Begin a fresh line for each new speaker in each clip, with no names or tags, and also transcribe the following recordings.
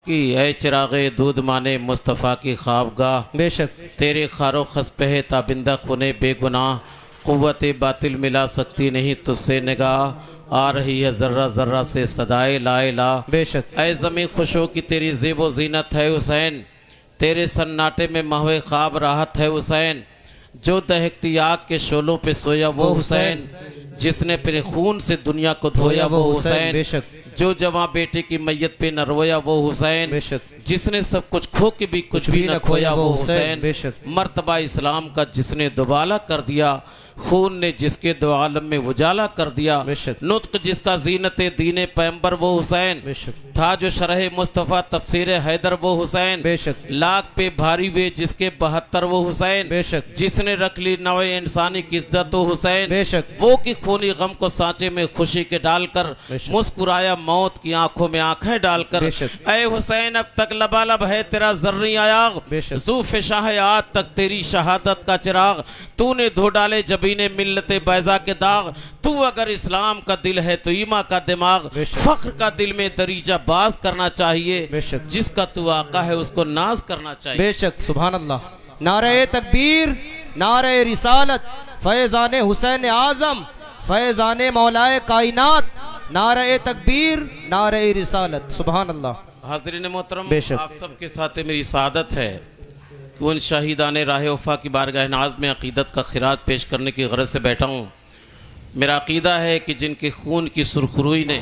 کی اے چراغ دودھ مانے مصطفیٰ کی خوابگاہ،
بے شک
تیرے خار و خس پہ تابندہ خونے بے گناہ، قوت باطل ملا سکتی نہیں تجھ سے نگاہ، آ رہی ہے ذرہ ذرہ سے صدائے لا الہ،
بے شک
اے زمین خوشو کی تیری زیب و زینت ہے حسین، تیرے سناٹے میں محو خواب راحت ہے حسین، جو دہکتی آگ کے شعلوں پہ سویا وہ حسین، جس نے اپنے خون سے دنیا کو دھویا وہ حسین،
بے شک
جو جوان بیٹے کی میت پہ نہ رویا وہ حسین،
بے شک
جس نے سب کچھ کھو کے بھی کچھ بھی نہ کھویا وہ حسین،
بے شک
مرتبہ اسلام کا جس نے دوبالا کر دیا، خون نے جس کے دو عالم میں اجالا کر دیا،
بے شک
نطق جس کا زینت دین پیمبر وہ حسین،
بے شک
تھا جو شرح مصطفیٰ تفسیر حیدر وہ حسین،
بے شک
لاکھ پہ بھاری ہوئے جس کے 72 وہ حسین،
بے شک
جس نے رکھ لی نوع انسانی کی عزت و حسین،
بے شک
وہ کی خونی غم کو سانچے میں خوشی کے ڈال کر
بے شک
مسکرایا موت کی آنکھوں میں آنکھیں ڈال کر،
بے شک
اے حسین اب تک لبالب ہے تیرا ذرنی آیاغ،
بے شک
زوف شاہ آج تک تیری شہادت کا چراغ، تو نے دھو ڈالے جبین ملت بیضا کے داغ، تو اگر اسلام کا دل ہے تو ایمان کا دماغ،
بے شک
فخر کا دل میں دریجہ باز کرنا چاہیے،
بے شک
جس کا تو آقا ہے اس کو ناز کرنا چاہیے۔
بے شک سبحان اللہ۔ نعرہ تکبیر، نعرہ رسالت، فیضان حسین اعظم، فیضان مولائے کائنات، نعرہ تکبیر، نعرہ رسالت، سبحان اللہ۔
حاضرین محترم،
بے شک
آپ سب کے ساتھ میری سعادت ہے کہ ان شہیدان راہ وفا کی بارگاہ ناز میں عقیدت کا خراج پیش کرنے کی غرض سے بیٹھا ہوں۔ میرا عقیدہ ہے کہ جن کے خون کی سرخروئی نے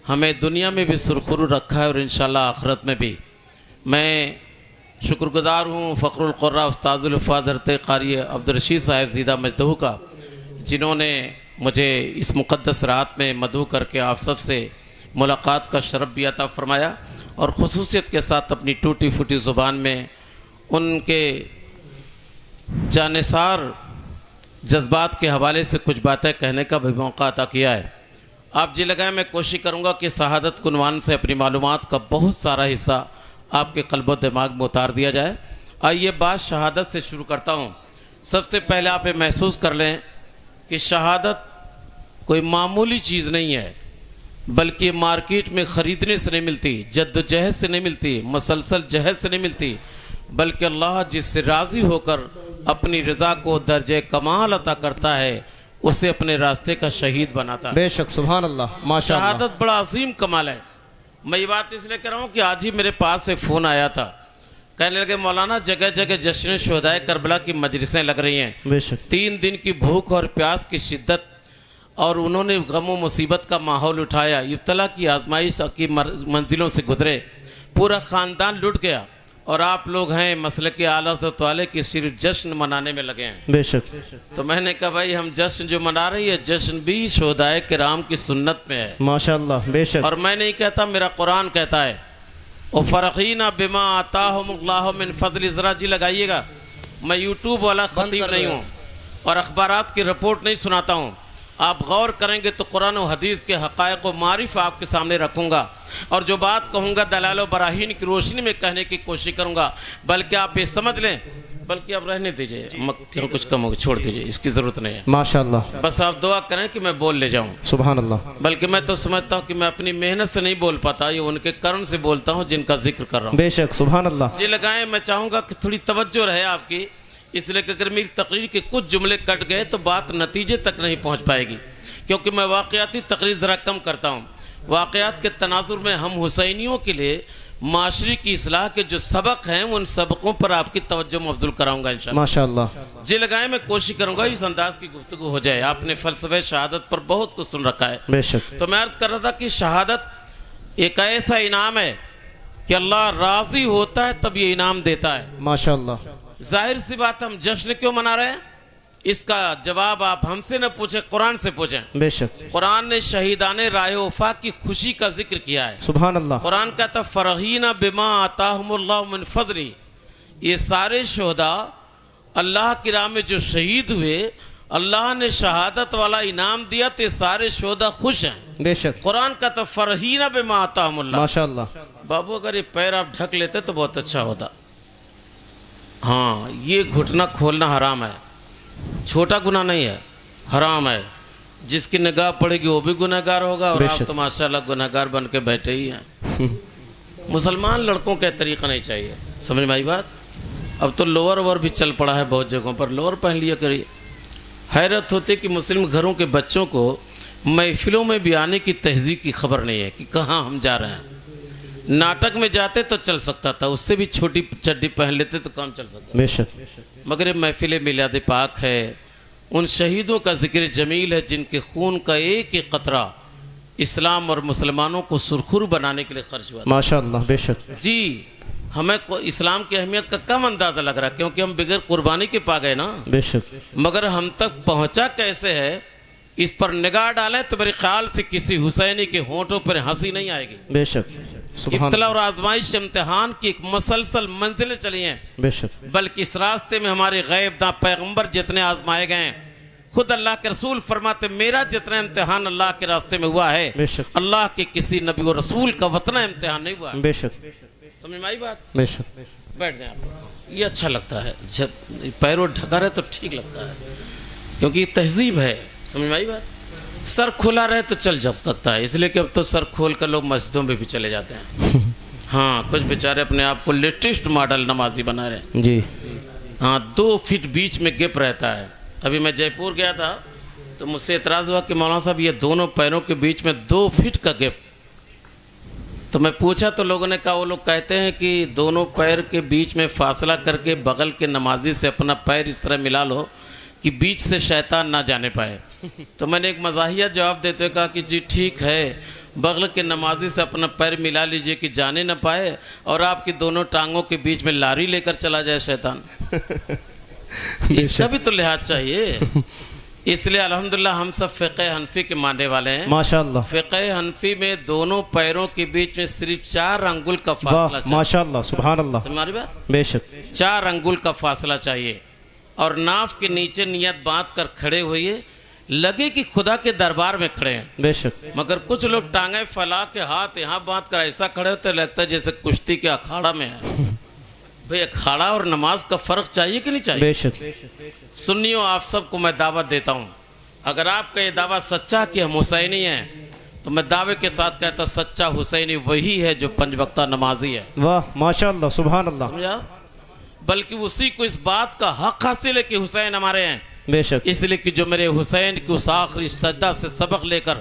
ہمیں دنیا میں بھی سرخرو رکھا ہے اور انشاءاللہ آخرت میں بھی، میں شکر گزار ہوں فخر القرہ استاذ الحفاظ حضرت قاری عبدالرشید صاحب زیدہ مجدہو کا، جنہوں نے مجھے اس مقدس رات میں مدعو کر کے آپ سب سے ملاقات کا شرف بھی عطا فرمایا، اور خصوصیت کے ساتھ اپنی ٹوٹی پھوٹی زبان میں ان کے جانثار جذبات کے حوالے سے کچھ باتیں کہنے کا بھی موقع عطا کیا ہے۔ آپ جی لگائیں، میں کوشش کروں گا کہ شہادت عنوان سے اپنی معلومات کا بہت سارا حصہ آپ کے قلب و دماغ میں اتار دیا جائے۔ آئیے بات شہادت سے شروع کرتا ہوں۔ سب سے پہلے آپ یہ محسوس کر لیں کہ شہادت کوئی معمولی چیز نہیں ہے، بلکہ مارکیٹ میں خریدنے سے نہیں ملتی، جد و جہد سے نہیں ملتی، مسلسل جہد سے نہیں ملتی، بلکہ اللہ جس سے راضی ہو کر اپنی رضا کو درجہ کمال عطا کرتا ہے اسے اپنے راستے کا شہید بناتا ہے۔
بے شک سبحان اللہ، ماشاءاللہ۔
شہادت بڑا عظیم کمال ہے۔ میں یہ بات اس لیے کہہ رہا ہوں کہ آج ہی میرے پاس سے فون آیا تھا، کہنے لگے مولانا جگہ جگہ جشن شہدائے کربلا کی مجلسیں لگ رہی ہیں،
بے شک
3 دن کی بھوک اور پیاس کی شدت، اور انہوں نے غم و مصیبت کا ماحول اٹھایا، ابتلا کی آزمائش کی منزلوں سے گزرے، پورا خاندان لٹ گیا، اور آپ لوگ ہیں مسلک اعلیٰ حضرت والے کی صرف جشن منانے میں لگے ہیں۔
بے شک
تو میں نے کہا بھائی ہم جشن جو منا رہی ہے، جشن بھی شہدائے کرام کی سنت میں ہے،
ماشاءاللہ، بے شک
اور میں نہیں کہتا، میرا قرآن کہتا ہے وَفَرَحِينَ بِمَا آتَاهُمُ اللَّهُ مِنْ فَضْلِ، ذرا جی لگائیے گا، میں یوٹیوب والا خطیب نہیں ہوں اور اخبارات کی رپورٹ نہیں سناتا ہوں، آپ غور کریں گے تو قرآن و حدیث کے حقائق و معارف آپ کے سامنے رکھوں گا، اور جو بات کہوں گا دلائل و براہین کی روشنی میں کہنے کی کوشش کروں گا، بلکہ آپ یہ سمجھ لیں، بلکہ آپ رہنے دیجئے، کچھ کم ہوگا، چھوڑ دیجئے، اس کی ضرورت نہیں ہے،
ماشاءاللہ،
بس آپ دعا کریں کہ میں بول لے جاؤں،
سبحان اللہ۔
بلکہ میں تو سمجھتا ہوں کہ میں اپنی محنت سے نہیں بول پاتا، یہ ان کے کرم سے بولتا ہوں جن کا ذکر کر رہا ہوں۔
بے شک سبحان اللہ۔
جی لگائیں، میں چاہوں گا کہ تھوڑی توجہ رہے آپ کی، اس لیے کہ اگر میری تقریر کے کچھ جملے کٹ گئے تو بات نتیجے تک نہیں پہنچ پائے گی، کیونکہ میں واقعاتی تقریر ذرا کم کرتا ہوں۔ واقعات کے تناظر میں ہم حسینیوں کے لیے معاشرے کی اصلاح کے جو سبق ہیں ان سبقوں پر آپ کی توجہ مبذول کراؤں گا انشاءاللہ۔
ماشاءاللہ۔
جی لگائیں، میں کوشش کروں گا اس انداز کی گفتگو ہو جائے۔ آپ نے فلسفہ شہادت پر بہت کچھ سن رکھا ہے،
بے شک
تو میں عرض کر رہا تھا کہ شہادت ایک ایسا انعام ہے کہ اللہ راضی ہوتا ہے تب یہ انعام دیتا ہے۔
ماشاءاللہ،
ظاہر سی بات، ہم جشن کیوں منا رہے ہیں اس کا جواب آپ ہم سے نہ پوچھیں، قرآن سے پوچھیں۔
بے شک
قرآن نے شہیدان راہ وفا کی خوشی کا ذکر کیا ہے۔
سبحان اللہ۔
قرآن کہتا فرحین بما آتاہم اللہ من فضلی، یہ سارے شہداء اللہ کی راہ میں جو شہید ہوئے، اللہ نے شہادت والا انعام دیا تو یہ سارے شہداء خوش ہیں۔
بے شک
قرآن کہتا فرحین بما آتاہم اللہ۔
ماشاءاللہ۔
بابو اگر یہ پیر آپ ڈھک لیتے تو بہت اچھا ہوتا۔ ہاں، یہ گھٹنا کھولنا حرام ہے، چھوٹا گناہ نہیں ہے، حرام ہے۔ جس کی نگاہ پڑے گی وہ بھی گناہگار ہوگا، اور
بے
آپ
شک
تو ماشاءاللہ گناہگار بن کے بیٹھے ہی ہیں۔ مسلمان لڑکوں کا طریقہ نہیں چاہیے. سمجھ میں آئی بات؟ اب تو لوور وور بھی چل پڑا ہے بہت جگہوں پر, لوور پہن لیا کریے. حیرت ہوتی کہ مسلم گھروں کے بچوں کو محفلوں میں بھی آنے کی تہذیب کی خبر نہیں ہے کہ کہاں ہم جا رہے ہیں. ناٹک میں جاتے تو چل سکتا تھا, اس سے بھی چھوٹی چڈی پہن لیتے تو کام چل سکتا.
بے شک.
مگر یہ محفل میلاد پاک ہے, ان شہیدوں کا ذکر جمیل ہے جن کے خون کا ایک ایک قطرہ اسلام اور مسلمانوں کو سرخرو بنانے کے لیے خرچ ہوا.
ماشاءاللہ. بے شک.
جی ہمیں اسلام کی اہمیت کا کم اندازہ لگ رہا ہے کیونکہ ہم بغیر قربانی کے پا گئے نا.
بے شک.
مگر ہم تک پہنچا کیسے ہے, اس پر نگاہ ڈالیں تو میرے خیال سے کسی حسینی کے ہونٹوں پر ہنسی نہیں آئے گی.
بے شک.
ابتلا اور آزمائش امتحان کی ایک مسلسل منزلیں چلی ہیں.
بے شک.
بلکہ اس راستے میں ہمارے غیب داں پیغمبر جتنے آزمائے گئے ہیں, خود اللہ کے رسول فرماتے میرا جتنا امتحان اللہ کے راستے میں ہوا ہے,
بے شک,
اللہ کے کسی نبی و رسول کا اتنا امتحان نہیں ہوا.
بے شک.
سمجھ میں آئی بات؟
بے شک.
بیٹھ جائیں آپ. یہ اچھا لگتا ہے جب پیروں ڈھکا رہے تو ٹھیک لگتا ہے کیونکہ یہ تہذیب ہے. سمجھ میں آئی بات؟ سر کھلا رہے تو چل جا سکتا ہے, اس لیے کہ اب تو سر کھول کر لوگ مسجدوں میں بھی چلے جاتے ہیں. ہاں کچھ بیچارے اپنے آپ کو لیٹسٹ ماڈل نمازی بنا رہے ہیں.
جی
ہاں 2 فٹ بیچ میں گیپ رہتا ہے. ابھی میں جے پور گیا تھا تو مجھ سے اعتراض ہوا کہ مولانا صاحب یہ دونوں پیروں کے بیچ میں 2 فٹ کا گیپ. تو میں پوچھا تو لوگوں نے کہا وہ لوگ کہتے ہیں کہ دونوں پیر کے بیچ میں فاصلہ کر کے بغل کے نمازی سے اپنا پیر اس طرح ملا لو کہ بیچ سے شیطان نہ جانے پائے. تو میں نے ایک مزاحیہ جواب دیتے ہوئے کہا کہ جی ٹھیک ہے, بغل کے نمازی سے اپنا پیر ملا لیجئے کہ جانے نہ پائے اور آپ کی دونوں ٹانگوں کے بیچ میں لاری لے کر چلا جائے شیطان. اس کا بھی تو لحاظ چاہیے. اس لیے الحمدللہ ہم سب فقہ حنفی کے ماننے والے ہیں.
ماشاءاللہ.
فقہ حنفی میں دونوں پیروں کے بیچ میں صرف 4 انگل کا فاصلہ چاہیے.
ماشاءاللہ. سبحان اللہ.
ہماری بات؟
بے شک.
4 انگل کا فاصلہ چاہیے اور ناف کے نیچے نیت باندھ کر کھڑے ہوئے, لگے کہ خدا کے دربار میں کھڑے ہیں.
بے شک.
مگر کچھ لوگ ٹانگیں پھیلا کے ہاتھ یہاں باندھ کر ایسا کھڑے ہوتے لگتا ہے جیسے کشتی کے اکھاڑا میں ہے. بھئی اکھاڑا اور نماز کا فرق چاہیے کہ نہیں چاہیے؟
بے شک.
سنیوں آپ سب کو میں دعوت دیتا ہوں, اگر آپ کا یہ دعویٰ سچا کہ ہم حسینی ہیں تو میں دعوے کے ساتھ کہتا ہوں سچا حسینی وہی ہے جو 5 وقتہ نمازی ہے.
واہ ماشاءاللہ. سبحان اللہ.
سمجھا؟ بلکہ اسی کو اس بات کا حق حاصل ہے کہ حسین ہمارے ہیں.
بے شک.
اس لیے کہ جو میرے حسین کی اس آخری سجدہ سے سبق لے کر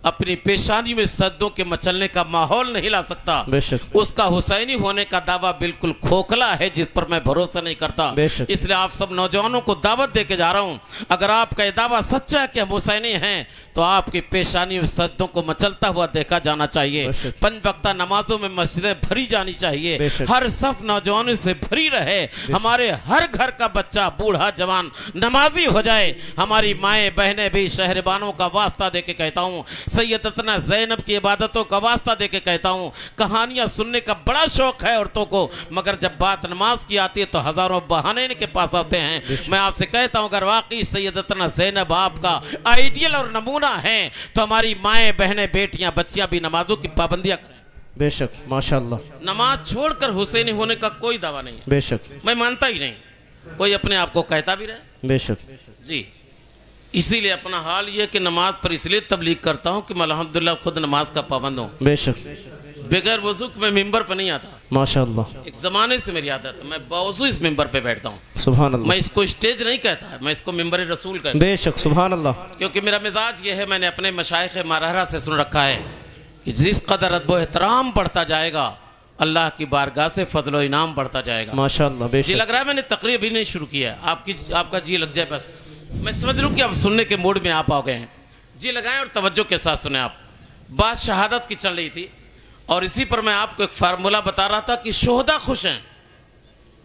اپنی پیشانی میں سجدوں کے مچلنے کا ماحول نہیں لا سکتا,
بے شک.
اس کا حسینی ہونے کا دعویٰ بالکل کھوکھلا ہے جس پر میں بھروسہ نہیں کرتا.
بے شک.
اس لیے آپ سب نوجوانوں کو دعوت دے کے جا رہا ہوں, اگر آپ کا یہ دعویٰ سچا ہے کہ ہم حسینی ہیں تو آپ کی پیشانی میں سجدوں کو مچلتا ہوا دیکھا جانا چاہیے. 5 وقتہ نمازوں میں مسجدیں بھری جانی چاہیے, ہر صف نوجوانوں سے بھری رہے, ہمارے ہر گھر کا بچہ بوڑھا جوان نمازی ہو جائے. ہماری مائیں بہنیں بھی شہربانوں کا واسطہ دے کے کہتا ہوں, سیدتنا زینب کی عبادتوں کا واسطہ دے کے کہتا ہوں, کہانیاں سننے کا بڑا شوق ہے عورتوں کو, مگر جب بات نماز کی آتی ہے تو ہزاروں بہانے ان کے پاس آتے ہیں. میں آپ سے کہتا ہوں اگر واقعی سیدتنا زینب آپ کا آئیڈیل اور نمونہ ہیں تو ہماری مائیں بہنیں بیٹیاں بچیاں بھی نمازوں کی پابندیاں کریں.
بے شک. ماشاءاللہ.
نماز چھوڑ کر حسینی ہونے کا کوئی دعویٰ نہیں ہے.
بے شک.
میں مانتا ہی نہیں, کوئی اپنے آپ کو کہتا بھی رہے.
بے شک.
جی اسی لیے اپنا حال یہ کہ نماز پر اس لیے تبلیغ کرتا ہوں کہ میں الحمدللہ خود نماز کا پابند ہوں.
بے شک.
بغیر وضو میں ممبر پہ نہیں آتا.
ماشاءاللہ.
ایک زمانے سے میری عادت ہے, میں باوضو اس ممبر پہ بیٹھتا ہوں.
سبحان اللہ.
میں اس کو اسٹیج نہیں کہتا, میں اس کو ممبر رسول کہتا ہوں.
بے شک. سبحان اللہ.
کیونکہ میرا مزاج یہ ہے, میں نے اپنے مشائخ مراحرہ سے سن رکھا ہے کہ جس قدر ادب و احترام بڑھتا جائے گا اللہ کی بارگاہ سے فضل و انعام بڑھتا جائے گا.
ماشاءاللہ. بے شک.
جی لگ رہا ہے میں نے تقریر بھی نہیں شروع کیا, آپ کا جی لگ جائے بس. میں سمجھ لوں کہ اب سننے کے موڈ میں آپ آ گئے ہیں. جی لگائیں اور توجہ کے ساتھ سنیں. آپ بات شہادت کی چل رہی تھی اور اسی پر میں آپ کو ایک فارمولہ بتا رہا تھا کہ شہداء خوش ہیں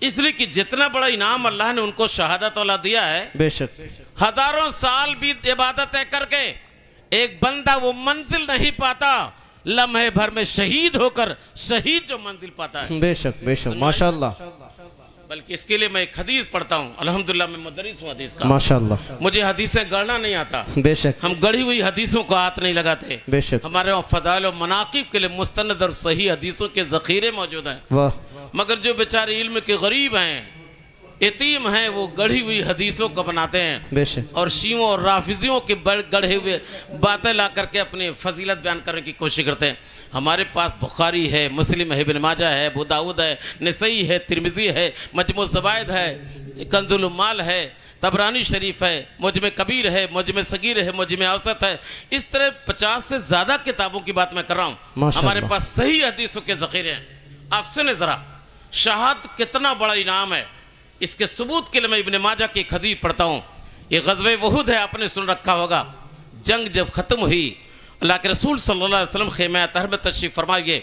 اس لیے کہ جتنا بڑا انعام اللہ نے ان کو شہادت والا دیا ہے.
بے شک.
ہزاروں سال بھی عبادتیں کر کے ایک بندہ وہ منزل نہیں پاتا, لمحے بھر میں شہید ہو کر شہید جو منزل پاتا ہے.
بے شک. بے شک. ماشاءاللہ.
بلکہ اس کے لیے میں ایک حدیث پڑھتا ہوں. الحمدللہ میں مدرس ہوں حدیث کا.
ماشاءاللہ.
مجھے حدیثیں گڑھنا نہیں آتا.
بے شک.
ہم گڑھی ہوئی حدیثوں کو ہاتھ نہیں لگاتے.
بے شک.
ہمارے وہاں فضائل و مناقب کے لیے مستند اور صحیح حدیثوں کے ذخیرے موجود ہیں.
واہ.
مگر جو بیچارے علم کے غریب ہیں, یتیم ہیں, وہ گڑھی ہوئی حدیثوں کو بناتے ہیں.
بے شک.
اور شیعوں اور رافضیوں کے گڑھے ہوئے باتیں لا کر کے اپنی فضیلت بیان کرنے کی کوشش کرتے ہیں. ہمارے پاس بخاری ہے، مسلم ہے، ابن ماجہ ہے، ابو داؤد ہے، نسائی ہے، ترمذی ہے، مجموع الزوائد ہے، کنز الامال ہے، طبرانی شریف ہے، مجمع کبیر ہے، مجمع صغیر ہے، مجمع اوسط ہے. اس طرح 50 سے زیادہ کتابوں کی بات میں کر رہا ہوں. ہمارے پاس صحیح حدیثوں کے ذخیرے ہیں. آپ سنیں ذرا، شہادت کتنا بڑا انعام ہے. اس کے ثبوت کے لیے میں ابن ماجہ کی ایک حدیث پڑھتا ہوں. یہ غزوہ احد ہے، آپ نے سن رکھا ہوگا. جنگ جب ختم ہوئی، اللہ کے رسول صلی اللہ علیہ وسلم خیمہ اطہر میں تشریف فرمائیے.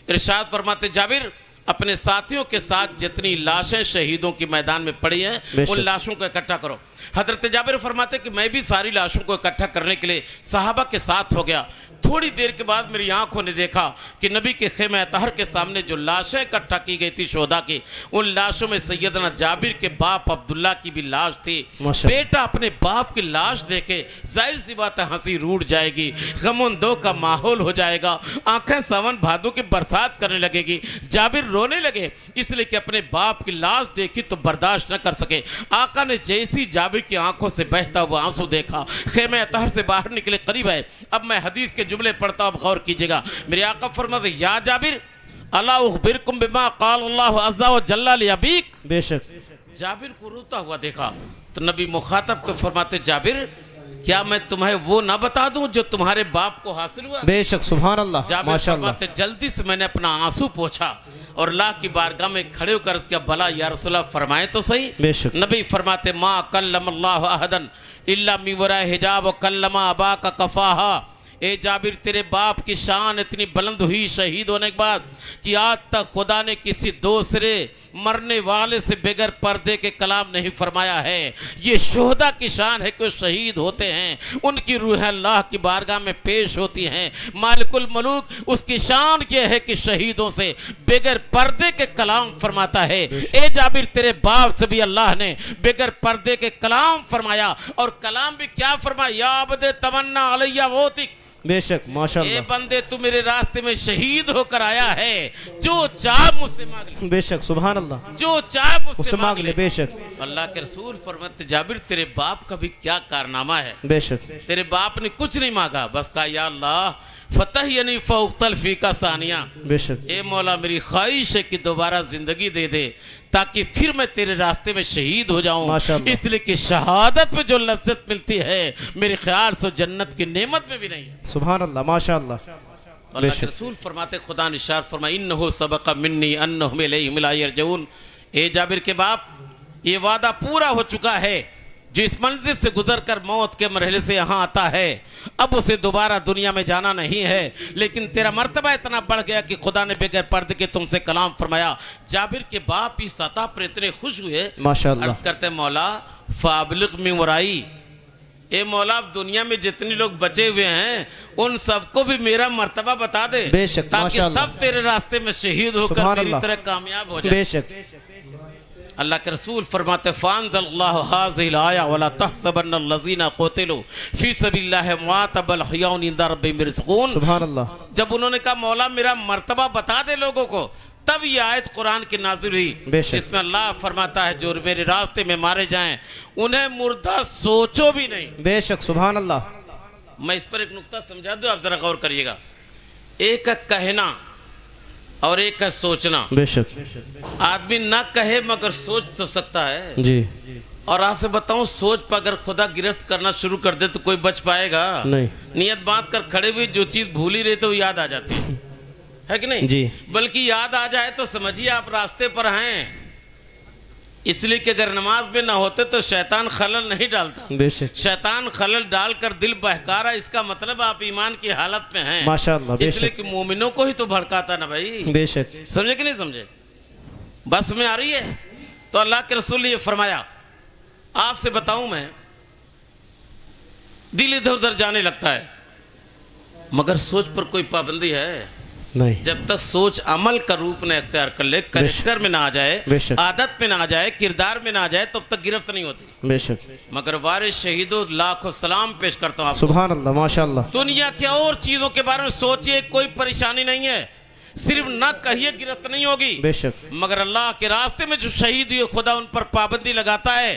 ارشاد فرماتے جابر اپنے ساتھیوں کے ساتھ جتنی لاشیں شہیدوں کی میدان میں پڑی ہیں ان لاشوں کو اکٹھا کرو. حضرت جابر فرماتے کہ میں بھی ساری لاشوں کو اکٹھا کرنے کے لیے صحابہ کے ساتھ ہو گیا. تھوڑی دیر کے بعد میری آنکھوں نے دیکھا کہ نبی کے خیمہ اطہر کے سامنے جو لاشیں اکٹھا کی گئی تھی شہداء کی، ان لاشوں میں سیدنا جابر کے باپ عبداللہ کی بھی لاش تھی. بیٹا اپنے باپ کی لاش دیکھے ظاہر سی بات ہے ہنسی روٹ جائے گی، غم اندو کا ماحول ہو جائے گا، آنکھیں ساون بھادو کی برسات کرنے لگے گی. جابر رونے لگے اس لیے کہ اپنے باپ کی لاش دیکھی تو برداشت نہ کر سکے. آقا نے جیسی جابر کی آنکھوں سے بہتا ہوا آنسو دیکھا، خیمہ اطہر سے باہر نکلے. قریب ہے، اب میں حدیث کے جملے پڑھتا ہوں، اب غور کیجئے گا. میرے آقا فرماتے یا جابر الا اخبرکم بما قال اللہ عز و جل لابیک.
بے شک.
جابر کو روتا ہوا دیکھا تو نبی مخاطب کو فرماتے جابر کیا میں تمہیں وہ نہ بتا دوں جو تمہارے باپ کو حاصل ہوا؟
بے شک. سبحان اللہ.
جابر فرماتے جلدی سے میں نے اپنا آنسو پوچھا اور اللہ کی بارگاہ میں کھڑے ہو کر کیا بھلا یا رسول اللہ فرمائے تو صحیح.
بے شک.
نبی فرماتے ما کلم اللہ احدن الا من وراء حجاب وکلم اباک کفاہا. اے جابر تیرے باپ کی شان اتنی بلند ہوئی شہید ہونے کے بعد کہ آج تک خدا نے کسی دوسرے مرنے والے سے بغیر پردے کے کلام نہیں فرمایا ہے. یہ شہداء کی شان ہے کہ وہ شہید ہوتے ہیں، ان کی روح اللہ کی بارگاہ میں پیش ہوتی ہیں. مالک الملوک اس کی شان یہ ہے کہ شہیدوں سے بغیر پردے کے کلام فرماتا ہے. اے جابر تیرے باپ سے بھی اللہ نے بغیر پردے کے کلام فرمایا، اور کلام بھی کیا فرمایا؟ یا عبد تمنا علیہ ووتک.
بے شک. ماشاءاللہ.
اے بندے تو میرے راستے میں شہید ہو کر آیا ہے، جو چاہ مجھ سے مانگ لے.
بے شک. سبحان اللہ.
جو چاہ مجھ سے مانگ لے.
بے شک.
اللہ کے رسول فرماتے جابر تیرے باپ کا بھی کیا کارنامہ ہے.
بے شک.
تیرے باپ نے کچھ نہیں مانگا، بس کہا یا اللہ فتح یعنی فوق تلفی کا ثانیہ.
بے شک.
اے مولا میری خواہش ہے کہ دوبارہ زندگی دے دے تاکہ پھر میں تیرے راستے میں شہید ہو جاؤں. اس لیے کہ شہادت میں جو لذت ملتی ہے میرے خیال سے جنت کی نعمت میں بھی نہیں ہے.
سبحان اللہ. ماشاءاللہ.
اللہ کے رسول فرماتے خدا نے ارشاد فرمایا انہو سبق منی انہم الیہم لا یرجعون. اے جابر کے باپ یہ وعدہ پورا ہو چکا ہے، جو اس منزل سے گزر کر موت کے مرحلے سے یہاں آتا ہے اب اسے دوبارہ دنیا میں جانا نہیں ہے، لیکن تیرا مرتبہ اتنا بڑھ گیا کہ خدا نے بغیر پردے کے تم سے کلام فرمایا. جابر کے باپ اس سطح پر اتنے خوش ہوئے،
ماشاءاللہ.
عرض کرتے مولا فابلغ من ورائی. اے مولا اب دنیا میں جتنے لوگ بچے ہوئے ہیں ان سب کو بھی میرا مرتبہ بتا دے،
بے شک.
تاکہ سب تیرے راستے میں شہید ہو کر میری طرح کامیاب ہو جائے.
بے شک.
اللہ کے رسول فرماتے فانزل اللہ هذه الآیہ ولا تحسبن الذین قتلوا فی سبیل اللہ اموات بل احیاء عند ربہم یرزقون.
سبحان اللہ.
جب انہوں نے کہا مولا میرا مرتبہ بتا دے لوگوں کو، تب یہ آیت قرآن کی نازل ہوئی جس میں اللہ فرماتا ہے جو میرے راستے میں مارے جائیں انہیں مردہ سوچو بھی نہیں.
بے شک. سبحان اللہ.
میں اس پر ایک نقطہ سمجھا دوں، آپ ذرا غور کریے گا. ایک ہے کہنا اور ایک ہے سوچنا.
بے شک.
آدمی نہ کہے مگر سوچ تو سکتا ہے.
جی.
اور آپ سے بتاؤں سوچ پر اگر خدا گرفت کرنا شروع کر دے تو کوئی بچ پائے گا
نہیں.
نیت باندھ کر کھڑے ہوئے جو چیز بھول ہی رہے تو یاد آ جاتی ہے کہ نہیں
جی.
بلکہ یاد آ جائے تو سمجھیے آپ راستے پر ہیں. اس لیے کہ اگر نماز میں نہ ہوتے تو شیطان خلل نہیں ڈالتا.
بے شک.
شیطان خلل ڈال کر دل بہکا رہا، اس کا مطلب آپ ایمان کی حالت میں ہیں.
ماشاءاللہ. بے
اس لیے
شک.
کہ مومنوں کو ہی تو بھڑکاتا نا بھائی.
بے شک.
سمجھے کہ نہیں سمجھے؟ بس میں آ رہی ہے. تو اللہ کے رسول نے یہ فرمایا. آپ سے بتاؤں میں دل ادھر ادھر جانے لگتا ہے مگر سوچ پر کوئی پابندی ہے
نہیں.
جب تک سوچ عمل کا روپ نہ اختیار کر لے، کریکٹر میں نہ آ جائے، عادت میں نہ آ جائے، کردار میں نہ آ جائے، تب تک گرفت نہیں ہوتی.
بے شک.
مگر وارث شہیدوں لاکھوں سلام پیش کرتا ہوں آپ.
سبحان اللہ. ماشاءاللہ.
دنیا کے اور چیزوں کے بارے میں سوچئے، کوئی پریشانی نہیں ہے، صرف نہ کہیے گرفت نہیں ہوگی.
بے شک.
مگر اللہ کے راستے میں جو شہید ہوئے خدا ان پر پابندی لگاتا ہے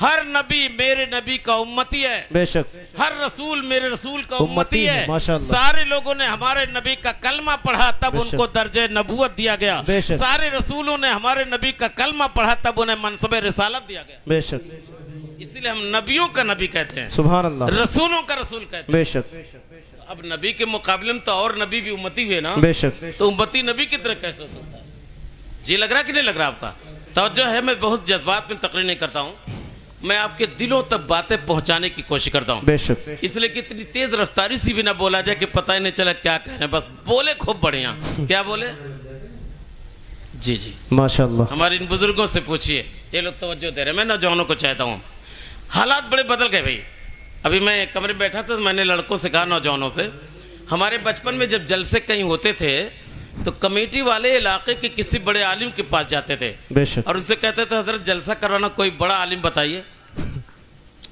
ہر نبی میرے نبی کا امتی ہے،
بے شک،
ہر رسول میرے رسول کا امتی ہے،
ماشاءاللہ۔
سارے لوگوں نے ہمارے نبی کا کلمہ پڑھا تب ان کو درجہ نبوت دیا گیا،
بے شک۔
سارے رسولوں نے ہمارے نبی کا کلمہ پڑھا تب انہیں منصب رسالت دیا گیا،
بے شک،
اسی لیے ہم نبیوں کا نبی کہتے ہیں،
سبحان اللہ،
رسولوں کا رسول کہتے ہیں۔
بے شک،
اب نبی کے مقابلے میں تو اور نبی بھی امتی ہوئے نا،
بے شک،
تو امتی نبی کی طرح کیسے ہو سکتا ہے؟ جی لگ رہا کہ نہیں لگ رہا آپ کا؟ توجہ ہے، میں بہت جذبات میں تقریر نہیں کرتا ہوں، میں آپ کے دلوں تک باتیں پہنچانے کی کوشش کرتا ہوں،
بے شک،
اس لیے کہ اتنی تیز رفتاری سے بھی نہ بولا جائے کہ پتہ ہی نہیں چلا کیا کہہ رہے ہیں، بس بولے خوب بڑھیا، کیا بولے؟ جی جی،
ماشاءاللہ،
ہمارے ان بزرگوں سے پوچھئے، یہ لوگ توجہ دے رہے ہیں، میں نوجوانوں کو چاہتا ہوں، حالات بڑے بدل گئے بھائی۔ ابھی میں کمرے میں بیٹھا تھا تو میں نے لڑکوں سے کہا، نوجوانوں سے، ہمارے بچپن میں جب جلسے کہیں ہوتے تھے تو کمیٹی والے علاقے کے کسی بڑے عالم کے پاس جاتے تھے
بے شک،
اور ان سے کہتے تھے حضرت جلسہ کروانا کوئی بڑا عالم بتائیے۔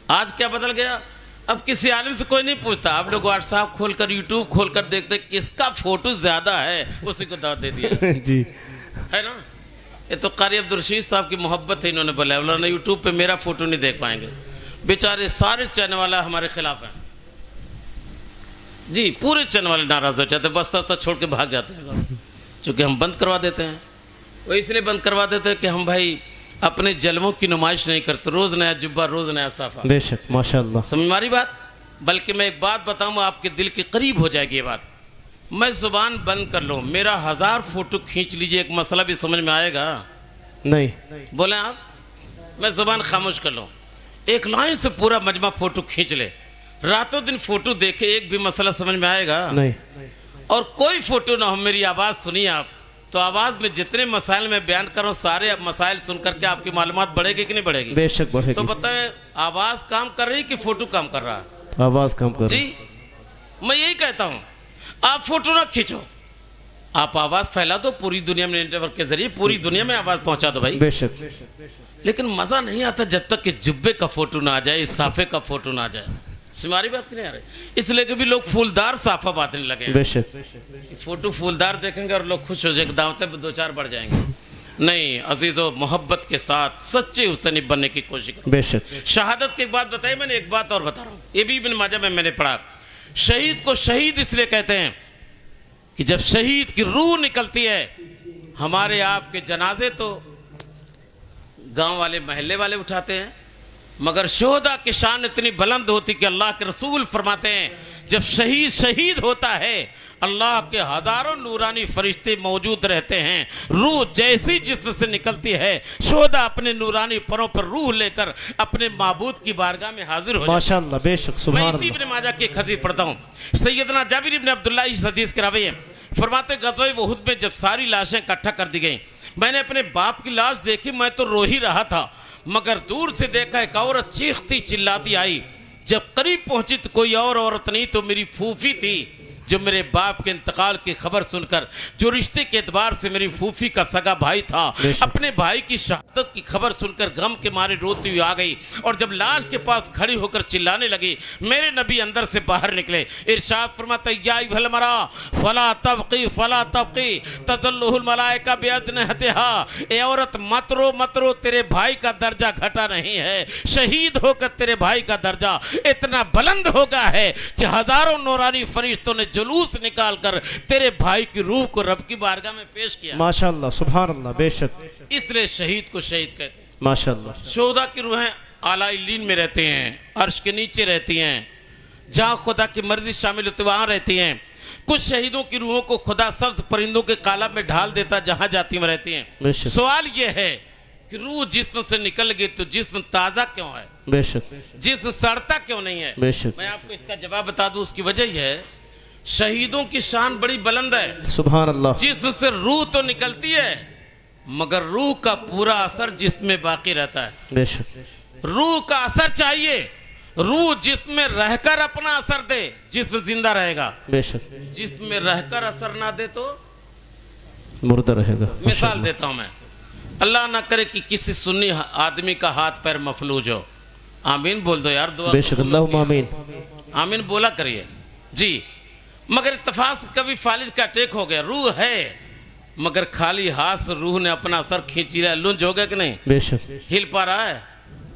آج کیا بدل گیا؟ اب کسی عالم سے کوئی نہیں پوچھتا، آپ لوگ واٹس ایپ کھول کر یوٹیوب کھول کر دیکھتے کس کا فوٹو زیادہ ہے اسی کو دعوت دے دیا
جی،
ہے نا۔ یہ تو قاری عبدالرشید صاحب کی محبت ہے، انہوں نے بولا ورنہ یوٹیوب پہ میرا فوٹو نہیں دیکھ پائیں گے، بیچارے سارے چینل والے ہمارے خلاف ہیں جی، پورے چینل والے ناراض ہو جاتے ہیں، بستہ بستہ چھوڑ کے بھاگ جاتے ہیں، چونکہ ہم بند کروا دیتے ہیں، وہ اس لیے بند کروا دیتے ہیں کہ ہم بھائی اپنے جلووں کی نمائش نہیں کرتے، روز نیا جبہ، روز نیا صافہ،
بے شک، ماشاءاللہ،
سمجھ ماری بات؟ بلکہ میں ایک بات بتاؤں، آپ کے دل کے قریب ہو جائے گی یہ بات، میں زبان بند کر لوں، میرا 1000 فوٹو کھینچ لیجئے، ایک مسئلہ بھی سمجھ میں آئے گا؟
نہیں،
بولیں آپ، میں زبان خاموش کر لوں، ایک لائن سے پورا مجمع فوٹو کھینچ لے، راتوں دن فوٹو دیکھے، ایک بھی مسئلہ سمجھ میں آئے گا؟
نہیں،
اور کوئی فوٹو نہ ہو، میری آواز سنیے آپ، تو آواز میں جتنے مسائل میں بیان کروں، سارے مسائل سن کر کے آپ کی معلومات بڑھے گی کہ نہیں بڑھے گی؟
بے شک بڑھے
تو
گی،
بتائیں آواز کام کر رہی کہ فوٹو کام کر رہا ہے؟
آواز کم کر،
جی، میں یہی کہتا ہوں، آپ فوٹو نہ کھینچو، آپ آواز پھیلا دو پوری دنیا میں، نیٹ ورک کے ذریعے پوری دنیا میں آواز پہنچا دو بھائی،
بے شک،
لیکن مزہ نہیں آتا جب تک کہ جبے کا فوٹو نہ آ جائے، صافے کا فوٹو نہ آ جائے، ہماری بات کی نہیں آ رہی، اس لیے کہ بھی لوگ پھولدار صافہ باتیں لگے ہیں،
بے شک،
فوٹو پھولدار دیکھیں گے اور لوگ خوش ہو جائیں گے، دعوتیں 2-4 بڑھ جائیں گے، نہیں عزیزو، محبت کے ساتھ سچے حسینی بننے کی کوشش کرو۔
بے شک،
شہادت کی ایک بات بتائی میں نے، ایک بات اور بتا رہا ہوں، یہ بھی ابن ماجہ میں نے پڑھا، شہید کو شہید اس لیے کہتے ہیں کہ جب شہید کی روح نکلتی ہے، ہمارے آپ کے جنازے تو گاؤں والے محلے والے اٹھاتے ہیں، مگر شہداء کی شان اتنی بلند ہوتی کہ اللہ کے رسول فرماتے ہیں جب شہید شہید ہوتا ہے، اللہ کے ہزاروں نورانی فرشتے موجود رہتے ہیں، روح جیسی جسم سے نکلتی ہے، شہداء اپنے نورانی پروں پر روح لے کر اپنے معبود کی بارگاہ میں حاضر ہو جاتے ہیں۔
ماشاءاللہ، بے شک،
میں
سبحان
اسی
اللہ،
ابن ماجہ کی ایک حدیث پڑھتا ہوں، سیدنا جابر ابن عبداللہ اس حدیث کے راوی ہیں، فرماتے غزوہ احد میں جب ساری لاشیں اکٹھا کر دی گئیں، میں نے اپنے باپ کی لاش دیکھی، میں تو رو ہی رہا تھا، مگر دور سے دیکھا ایک عورت چیختی چلاتی آئی، جب قریب پہنچی تو کوئی اور عورت نہیں، تو میری پھوپھی تھی، جو میرے باپ کے انتقال کی خبر سن کر، جو رشتے کے اعتبار سے میری پھوپھی کا سگا بھائی تھا، اپنے بھائی کی شہادت کی خبر سن کر غم کے مارے روتی ہوئی آ گئی، اور جب لاش کے پاس کھڑی ہو کر چلانے لگی، میرے نبی اندر سے باہر نکلے، ارشاد فرماتا یا ایھا المرأ فلا تبقی فلا تبقی تظلہ الملائکہ باجنحتہا، اے عورت مت رو مت رو، تیرے بھائی کا درجہ گھٹا نہیں ہے، شہید ہو کر تیرے بھائی کا درجہ اتنا بلند ہو گیا ہے کہ ہزاروں نورانی فرشتوں نے جلوس نکال کر تیرے بھائی کی روح کو رب کی بارگاہ میں پیش کیا،
ماشاءاللہ، سبحان اللہ، بے شک،
اس لیے شہید کو شہید کہتے ہیں۔
ماشاءاللہ،
شہداء کی روحیں اعلیٰ علیین میں رہتے ہیں، عرش کے نیچے رہتی ہیں، جہاں خدا کی مرضی شامل ہوتی وہاں رہتی ہیں، کچھ شہیدوں کی روحوں کو خدا سبز پرندوں کے قالب میں ڈھال دیتا، جہاں جاتی ہیں رہتی ہیں۔
بے شک،
سوال یہ ہے کہ روح جسم سے نکل گئی تو جسم تازہ کیوں ہے،
بے شک،
جسم سڑتا کیوں نہیں ہے؟
بے شک،
میں آپ کو اس کا جواب بتا دوں، اس کی وجہ یہ ہے شہیدوں کی شان بڑی بلند ہے،
سبحان اللہ،
جسم سے روح تو نکلتی ہے مگر روح کا پورا اثر جسم میں باقی رہتا ہے،
بے شک،
روح کا اثر چاہیے، روح جسم میں رہ کر اپنا اثر دے، جسم زندہ رہے گا،
بے شک،
جسم میں رہ کر اثر نہ دے تو
مردہ رہے گا،
مثال دیتا ہوں میں، اللہ نہ کرے کہ کسی سنی آدمی کا ہاتھ پیر مفلوج ہو، آمین بول دو یار، دعا
بے شک، اللہم آمین،
آمین بولا کریے جی، مگر اتفاق سے کبھی فالج کا اٹیک ہو گیا، روح ہے مگر خالی ہاتھ سے روح نے اپنا اثر کھینچ لیا، لنج ہو گیا کہ نہیں،
بے شک،
ہل پا رہا ہے،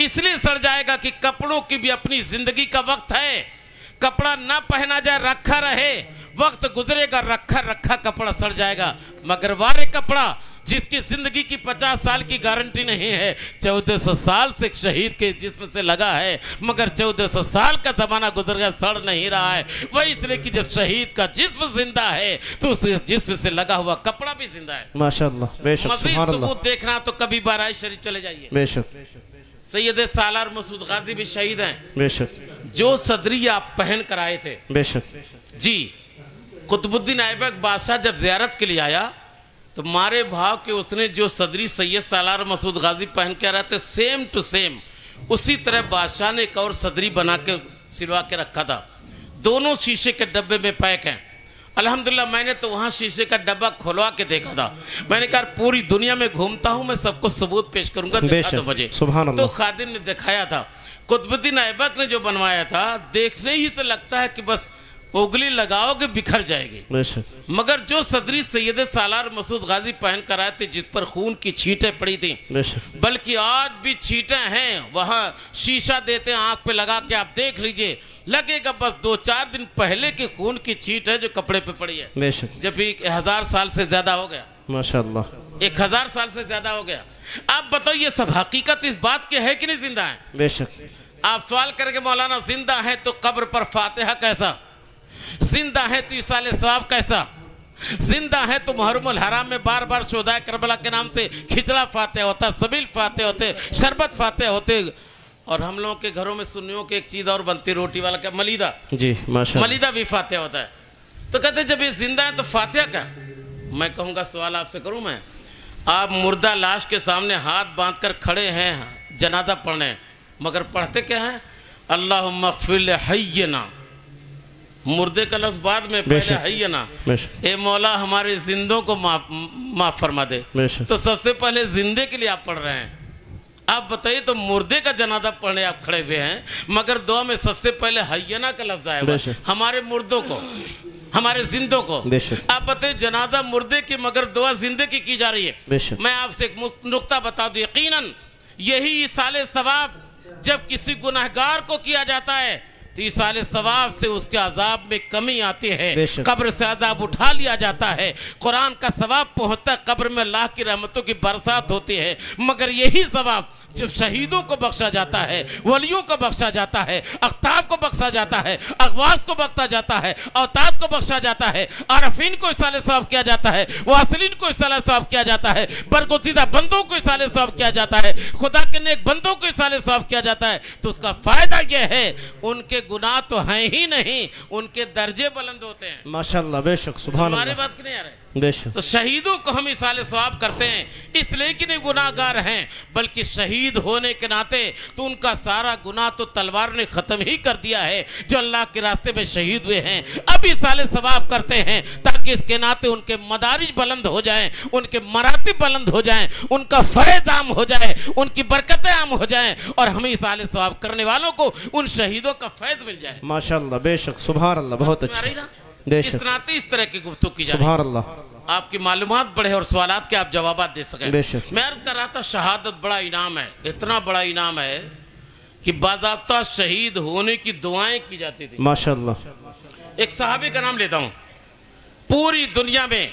اس لیے سڑ جائے گا کہ کپڑوں کی بھی اپنی زندگی کا وقت ہے. کپڑا نہ پہنا جائے رکھا رہے, وقت گزرے گا رکھا کپڑا سڑ جائے گا. مگر وارے کپڑا جس کی زندگی کی 50 سال کی گارنٹی نہیں ہے, 1400 سال سے ایک شہید کے جسم سے لگا ہے, مگر 1400 سال کا زمانہ گزر گیا, سڑ نہیں رہا ہے. وہ اس لیے کہ جب شہید کا جسم زندہ ہے تو اس جسم سے لگا ہوا کپڑا بھی زندہ ہے.
ماشاءاللہ, بے شک,
مزید
سبحان اللہ,
ثبوت دیکھنا تو کبھی بارائے شریف چلے جائیے.
بے شک,
سید سالار مسعود غازی بھی شہید ہیں,
بے شک,
جو صدری آپ پہن کر آئے تھے.
بے شک,
جی, قطب الدین ایبک بادشاہ جب زیارت کے لیے آیا تو مارے بھاؤ کہ اس نے جو صدری سید سالار مسعود غازی پہن کے آ رہے تھے سیم ٹو سیم اسی طرح بادشاہ نے ایک اور صدری بنا کے سلوا کے رکھا تھا. دونوں شیشے کے ڈبے میں پیک ہیں. الحمدللہ میں نے تو وہاں شیشے کا ڈبہ کھلوا کے دیکھا تھا. میں نے کہا پوری دنیا میں گھومتا ہوں, میں سب کو ثبوت پیش کروں گا, دکھا دو مجھے.
سبحان اللہ.
تو خادم نے دکھایا تھا. قطب الدین ایبک نے جو بنوایا تھا دیکھنے ہی سے لگتا ہے کہ بس اگلی لگاؤ گے بکھر جائے گی. مگر جو صدری سید سالار مسعود غازی پہن کر آئے تھے جس پر خون کی چھینٹیں پڑی تھیں, بلکہ آج بھی چھینٹیں ہیں, وہاں شیشہ دیتے ہیں آنکھ پہ لگا کے آپ دیکھ لیجئے, لگے گا بس 2-4 دن پہلے کی خون کی چھینٹ ہے جو کپڑے پہ پڑی ہے, جب 1000 سال سے زیادہ ہو گیا.
ماشاءاللہ,
1000 سال سے زیادہ ہو گیا. آپ بتاؤ یہ سب حقیقت اس بات کے ہے کہ نہیں زندہ ہے؟
بے شک.
آپ سوال کریں گے مولانا زندہ ہے تو قبر پر فاتحہ کیسا, زندہ ہے تو ایصال ثواب کیسا, زندہ ہے تو محرم الحرام میں بار بار شہدائے کربلا کے نام سے کھچڑا فاتحہ ہوتا, سبیل فاتحہ ہوتے, شربت فاتحہ ہوتے. اور ہم لوگوں کے گھروں میں سنیوں کے ایک چیز اور بنتی, روٹی والا کیا, ملیدہ.
جی ماشاءاللہ,
ملیدہ بھی فاتحہ ہوتا ہے. تو کہتے ہیں جب یہ زندہ ہے تو فاتحہ کیا. میں کہوں گا سوال آپ سے کروں میں, آپ مردہ لاش کے سامنے ہاتھ باندھ کر کھڑے ہیں جنازہ پڑھنے, مگر پڑھتے کیا ہیں, اللہم اغفر لحینا, مردے کا لفظ بعد میں, پہلے حینا, اے مولا ہمارے زندوں کو معاف فرما دے. تو سب سے پہلے زندے کے لیے آپ پڑھ رہے ہیں. آپ بتائیے تو مردے کا جنازہ پڑھنے آپ کھڑے ہوئے ہیں, مگر دعا میں سب سے پہلے حینا کا لفظ آیا ہوا, ہمارے مردوں کو, ہمارے زندوں کو. آپ بتائیے جنازہ مردے کی مگر دعا زندے کی جا رہی ہے. میں آپ سے ایک نقطہ بتا دوں, یقیناً یہی ایصال ثواب جب کسی گناہگار کو کیا جاتا ہے تو ایصال ثواب سے اس کے عذاب میں کمی آتی ہے, قبر سے عذاب اٹھا لیا جاتا ہے, قرآن کا ثواب پہنچتا ہے, قبر میں اللہ کی رحمتوں کی برسات ہوتی ہے. مگر یہی ثواب جب شہیدوں کو بخشا جاتا ہے, ولیوں کو بخشا جاتا ہے, اقطاب کو بخشا جاتا ہے, اغواس کو بخشا جاتا ہے, اوتاد کو بخشا جاتا ہے, عارفین کو ایصال ثواب کیا جاتا ہے, واصلین کو ایصال ثواب کیا جاتا ہے, برگزیدہ بندوں کو ایصال ثواب کیا جاتا ہے, خدا کے نیک بندوں کو ایصال ثواب کیا جاتا ہے, تو اس کا فائدہ یہ ہے ان کے گناہ تو ہیں ہی نہیں, ان کے درجے بلند ہوتے ہیں.
ماشاءاللہ, بے شک, سبحان اللہ.
ہماری بات کی نہیں آ رہے,
بے شک.
تو شہیدوں کو ہم ایصال ثواب کرتے ہیں اس لیے کہ نہیں گناہگار ہیں, بلکہ شہید ہونے کے ناطے تو ان کا سارا گناہ تو تلوار نے ختم ہی کر دیا ہے جو اللہ کے راستے میں شہید ہوئے ہیں. اب ایصال ثواب کرتے ہیں تاکہ اس کے ناطے ان کے مدارج بلند ہو جائیں, ان کے مراتب بلند ہو جائیں, ان کا فیض عام ہو جائے, ان کی برکتیں عام ہو جائیں, اور ہمیں ایصال ثواب کرنے والوں کو ان شہیدوں کا فیض مل جائے.
ماشاءاللہ, بے شک, سبحان اللہ, بہت اچھا.
اس ناطے اس طرح کی گفتگو کی جائے,
سبحان اللہ,
آپ کی معلومات بڑھے اور سوالات کے آپ جوابات دے سکیں.
بے شک.
میں عرض کر رہا تھا شہادت بڑا انعام ہے, اتنا بڑا انعام ہے کہ باضابطہ شہید ہونے کی دعائیں کی جاتی تھی.
ماشاءاللہ.
ایک صحابی کا نام لیتا ہوں, پوری دنیا میں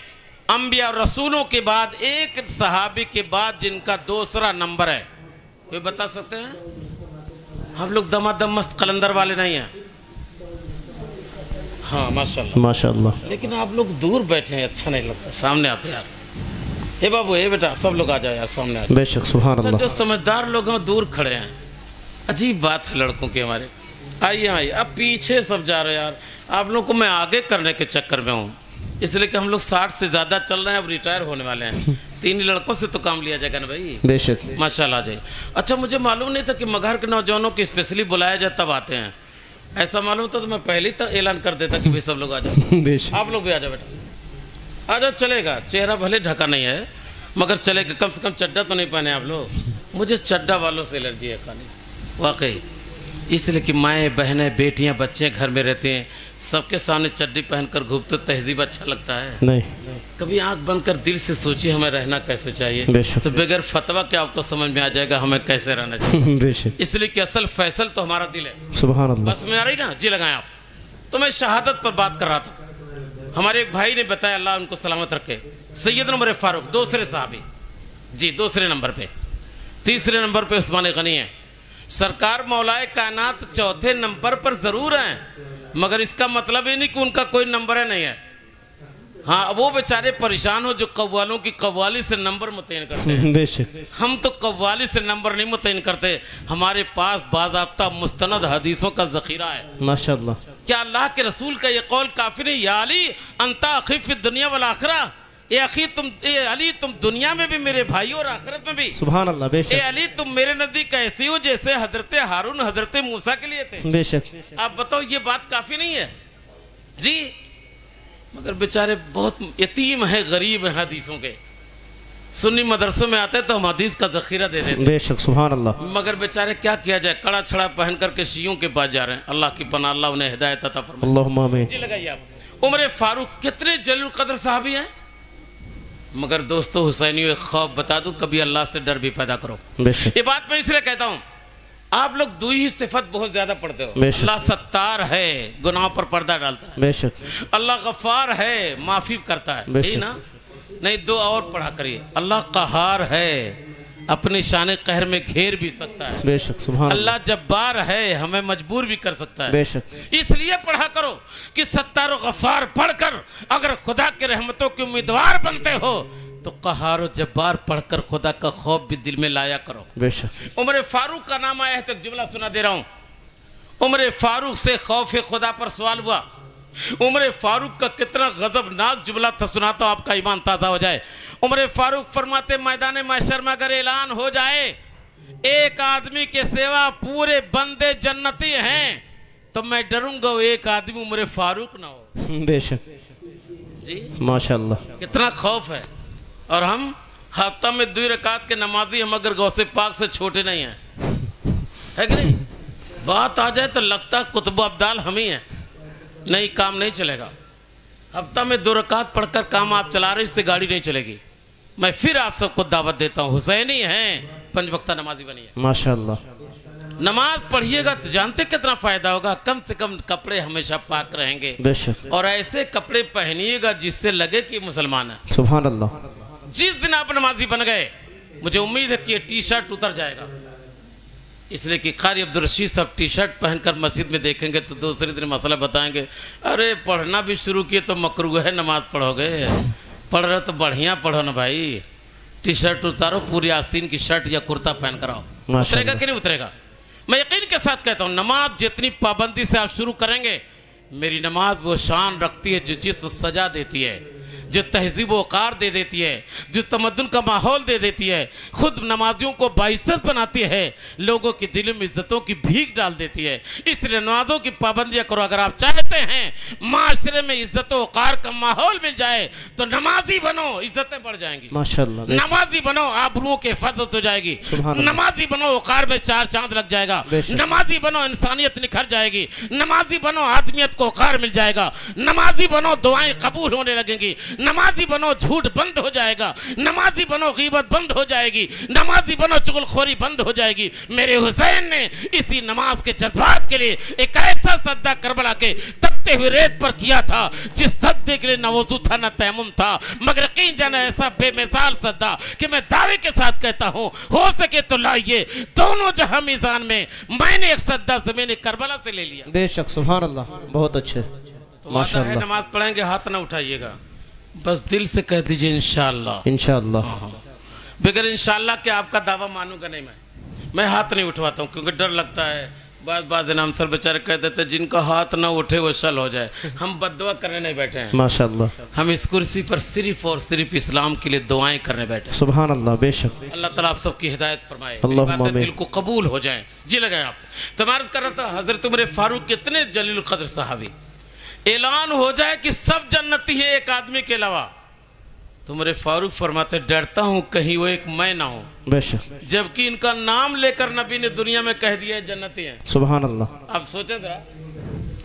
انبیاء اور رسولوں کے بعد ایک صحابی کے بعد جن کا دوسرا نمبر ہے, کوئی بتا سکتے ہیں؟ ہم لوگ دمادم مست قلندر والے نہیں ہیں. ہاں ماشاءاللہ,
ماشاءاللہ,
لیکن آپ لوگ دور بیٹھے ہیں, اچھا نہیں لگتا, سامنے آتے یار. اے بابو, اے بیٹا, سب لوگ آ جاؤ یار, سامنے آ جاؤ.
بے شک, سبحان اللہ.
جو سمجھدار لوگ ہیں دور کھڑے ہیں, عجیب بات ہے لڑکوں کے ہمارے. آئیے آئیے, اب پیچھے سب جا رہے یار. آپ لوگوں کو میں آگے کرنے کے چکر میں ہوں, اس لیے کہ ہم لوگ 60 سے زیادہ چل رہے ہیں, اب ریٹائر ہونے والے ہیں. 3 لڑکوں سے تو کام لیا جائے گا نا بھائی.
بے شک,
ماشاءاللہ. آ جائے. اچھا, مجھے معلوم نہیں تھا کہ مگہر کے نوجوانوں کی اسپیشلی بلایا جائے تب آتے ہیں. ایسا معلوم تھا تو میں پہلے ہی اعلان کر دیتا کہ بھی سب لوگ آ جاؤ.
بے شک,
آپ لوگ بھی آ جاؤ بیٹا, آ جاؤ, چلے گا. چہرہ بھلے ڈھکا نہیں ہے مگر چلے گا, کم سے کم چڈا تو نہیں پہنے آپ لوگ. مجھے چڈا والوں سے الرجی ہے کھانے, واقعی. اس لیے کہ مائیں بہنیں بیٹیاں بچے گھر میں رہتے ہیں, سب کے سامنے چڈی پہن کر گھومتے تو تہذیب اچھا لگتا ہے؟
نہیں
کبھی آنکھ بند کر دل سے سوچیے ہمیں رہنا کیسے چاہیے،
بے شک
تو بغیر فتویٰ کے آپ کو سمجھ میں آ جائے گا ہمیں کیسے رہنا چاہیے۔
بے شک
اس لیے کہ اصل فیصل تو ہمارا دل ہے۔
سبحان اللہ
بس میں آ رہی نا جی لگائیں آپ۔ تو میں شہادت پر بات کر رہا تھا، ہمارے ایک بھائی نے بتایا اللہ ان کو سلامت رکھے، سیدنا عمر فاروق دوسرے صحابی، جی دوسرے نمبر پہ، تیسرے نمبر پہ عثمان غنی ہیں، سرکار مولا کائنات چوتھے نمبر پر ضرور ہیں، مگر اس کا مطلب یہ نہیں کہ ان کا کوئی نمبر نہیں ہے۔ ہاں وہ بیچارے پریشان ہو جو قوالوں کی قوالی سے نمبر متعین کرتے ہیں،
بے شک
ہم تو قوالی سے نمبر نہیں متعین کرتے، ہمارے پاس باضابطہ مستند حدیثوں کا ذخیرہ ہے۔
ماشاءاللہ
کیا اللہ کے رسول کا یہ قول کافی نہیں؟ یا علی انتا اخی فی الدنیا والآخرہ، اے علی تم دنیا میں بھی میرے بھائی اور آخرت میں بھی،
سبحان اللہ بے
اے
شک
علی تم میرے نزدیک ایسی ہو جیسے حضرت ہارون حضرت موسیٰ کے لیے تھے۔
بے شک
آپ بتاؤ یہ بات کافی نہیں ہے؟ جی مگر بیچارے بہت یتیم ہیں، غریب ہیں حدیثوں کے، سنی مدرسوں میں آتے تو ہم حدیث کا ذخیرہ دے دیتے،
بے شک سبحان اللہ
مگر بیچارے کیا کیا جائے، کڑا چھڑا پہن کر کے شیعوں کے پاس جا رہے ہیں۔ اللہ کی پناہ، اللہ انہیں ہدایت عطا فرمائے۔
اللہم آمین
جی لگائیے آپ۔ عمر فاروق کتنے جلیل القدر صحابی ہیں، مگر دوستو حسینیوں ایک خوف بتا دوں، کبھی اللہ سے ڈر بھی پیدا کرو۔
بے شک
یہ بات میں اس لیے کہتا ہوں، آپ لوگ دو ہی صفت بہت زیادہ پڑھتے ہو،
بے شک۔
اللہ ستار ہے، گناہوں پر پردہ ڈالتا ہے،
بے شک
اللہ غفار ہے، معافی کرتا ہے،
بے
یہی
شک۔
نا؟ نہیں دو اور پڑھا کریے، اللہ قہار ہے، اپنی شان قہر میں گھیر بھی سکتا ہے،
بے شک سبحان اللہ
اللہ جبار ہے، ہمیں مجبور بھی کر سکتا ہے۔
بے شک
اس لیے پڑھا کرو کہ ستار و غفار پڑھ کر اگر خدا کے رحمتوں کے امیدوار بنتے ہو تو قہار و جبار پڑھ کر خدا کا خوف بھی دل میں لایا کرو۔
بے شک
عمر فاروق کا نام آیا ہے، تک جملہ سنا دے رہا ہوں۔ عمر فاروق سے خوف خدا پر سوال ہوا، عمر فاروق کا کتنا غضبناک جملہ تھا، سناتا ہوں آپ کا ایمان تازہ ہو جائے۔ عمر فاروق فرماتے میدان محشر میں اگر اعلان ہو جائے ایک آدمی کے سوا پورے بندے جنتی ہیں تو میں ڈروں گا وہ ایک آدمی عمر فاروق نہ ہو۔
بے شک
جی
ماشاءاللہ
کتنا خوف ہے، اور ہم ہفتہ میں 2 رکعت کے نمازی، ہم اگر غوث پاک سے چھوٹے نہیں ہیں، ہے کہ نہیں؟ بات آ جائے تو لگتا قطب ابدال ہم ہی ہیں، نہیں کام نہیں چلے گا۔ ہفتہ میں 2 رکعت پڑھ کر کام آپ چلا رہے، اس سے گاڑی نہیں چلے گی۔ میں پھر آپ سب کو دعوت دیتا ہوں، حسینی ہیں 5 وقتہ نمازی بنیے،
ماشاءاللہ
نماز پڑھیے گا تو جانتے کتنا فائدہ ہوگا، کم سے کم کپڑے ہمیشہ پاک رہیں گے،
بے شک
اور ایسے کپڑے پہنیے گا جس سے لگے کہ مسلمان ہے۔
سبحان اللہ
جس دن آپ نمازی بن گئے مجھے امید ہے کہ یہ ٹی شرٹ اتر جائے گا، اس لیے کہ قاری عبدالرشید صاحب ٹی شرٹ پہن کر مسجد میں دیکھیں گے تو دوسرے دن مسئلہ بتائیں گے، ارے پڑھنا بھی شروع کیے تو مکروہ ہے، نماز پڑھو گے، پڑھ رہے تو بڑھیا پڑھو نا بھائی، ٹی شرٹ اتارو، پوری آستین کی شرٹ یا کرتا پہن کر آؤ، اترے گا کہ نہیں اترے گا؟ میں یقین کے ساتھ کہتا ہوں نماز جتنی پابندی سے آپ شروع کریں گے، میری نماز وہ شان رکھتی ہے جو جسم سجا دیتی ہے، جو تہذیب و وقار دے دیتی ہے، جو تمدن کا ماحول دے دیتی ہے، خود نمازیوں کو باعزت بناتی ہے، لوگوں کی دل میں عزتوں کی بھیک ڈال دیتی ہے۔ اس لیے نمازوں کی پابندیاں کرو، اگر آپ چاہتے ہیں معاشرے میں عزت و وقار کا ماحول مل جائے تو نمازی بنو، عزتیں بڑھ جائیں گی،
ماشاءاللہ بے شک
نمازی بنو، آبروؤں کی حفاظت ہو جائے گی،
سبحان اللہ
نمازی بنو، وقار میں 4 چاند لگ جائے گا،
بے شک
نمازی بنو، انسانیت نکھر جائے گی، نمازی بنو، آدمیت کو وقار مل جائے گا، نمازی بنو، دعائیں قبول ہونے لگیں گی، نمازی بنو، جھوٹ بند ہو جائے گا، نمازی بنو، غیبت بند ہو جائے گی، نمازی بنو، چغلخوری بند ہو جائے گی۔ میرے حسین نے اسی نماز کے جذبات کے لیے ایک ایسا سجدہ کربلا کے تپتے ہوئے ریت پر کیا تھا جس سجدے کے لیے نہ وضو تھا نہ تیمم تھا، مگر یقین جانا ایسا بے مثال سجدہ کہ میں دعوے کے ساتھ کہتا ہوں ہو سکے تو لائیے دونوں جہاں میزان میں، میں نے ایک سجدہ زمین کربلا سے لے لیا۔
بے شک سبحان اللہ بہت اچھے
تو وعدہ ہے نماز پڑھیں گے ہاتھ نہ اٹھائیے گا، بس دل سے کہہ دیجئے انشاءاللہ،
انشاءاللہ
بغیر انشاءاللہ کہ آپ کا دعویٰ مانوں گا نہیں، میں ہاتھ نہیں اٹھواتا ہوں کیونکہ ڈر لگتا ہے، بعض انعام سر بیچارے کہہ دیتے جن کا ہاتھ نہ اٹھے وہ شل ہو جائے، ہم بد دعا کرنے نہیں بیٹھے ہیں،
ماشاءاللہ
ہم اس کرسی پر صرف اور صرف اسلام کے لیے دعائیں کرنے بیٹھے ہیں۔
سبحان اللہ بے شک
اللہ تعالیٰ آپ سب کی ہدایت فرمائے،
اللہم
میری باتیں
آمین۔
دل کو قبول ہو جائیں۔ جی لگائیں آپ۔ تو میں عرض کر رہا تھا حضرت عمر فاروق کتنے جلیل القدر صحابی، اعلان ہو جائے کہ سب جنتی ہے ایک آدمی کے علاوہ تو عمر فاروق فرماتے ڈرتا ہوں کہیں وہ ایک میں نہ ہوں،
بے شک
جبکہ ان کا نام لے کر نبی نے دنیا میں کہہ دیا ہے جنتی ہیں۔
سبحان اللہ
آپ سوچیں ذرا،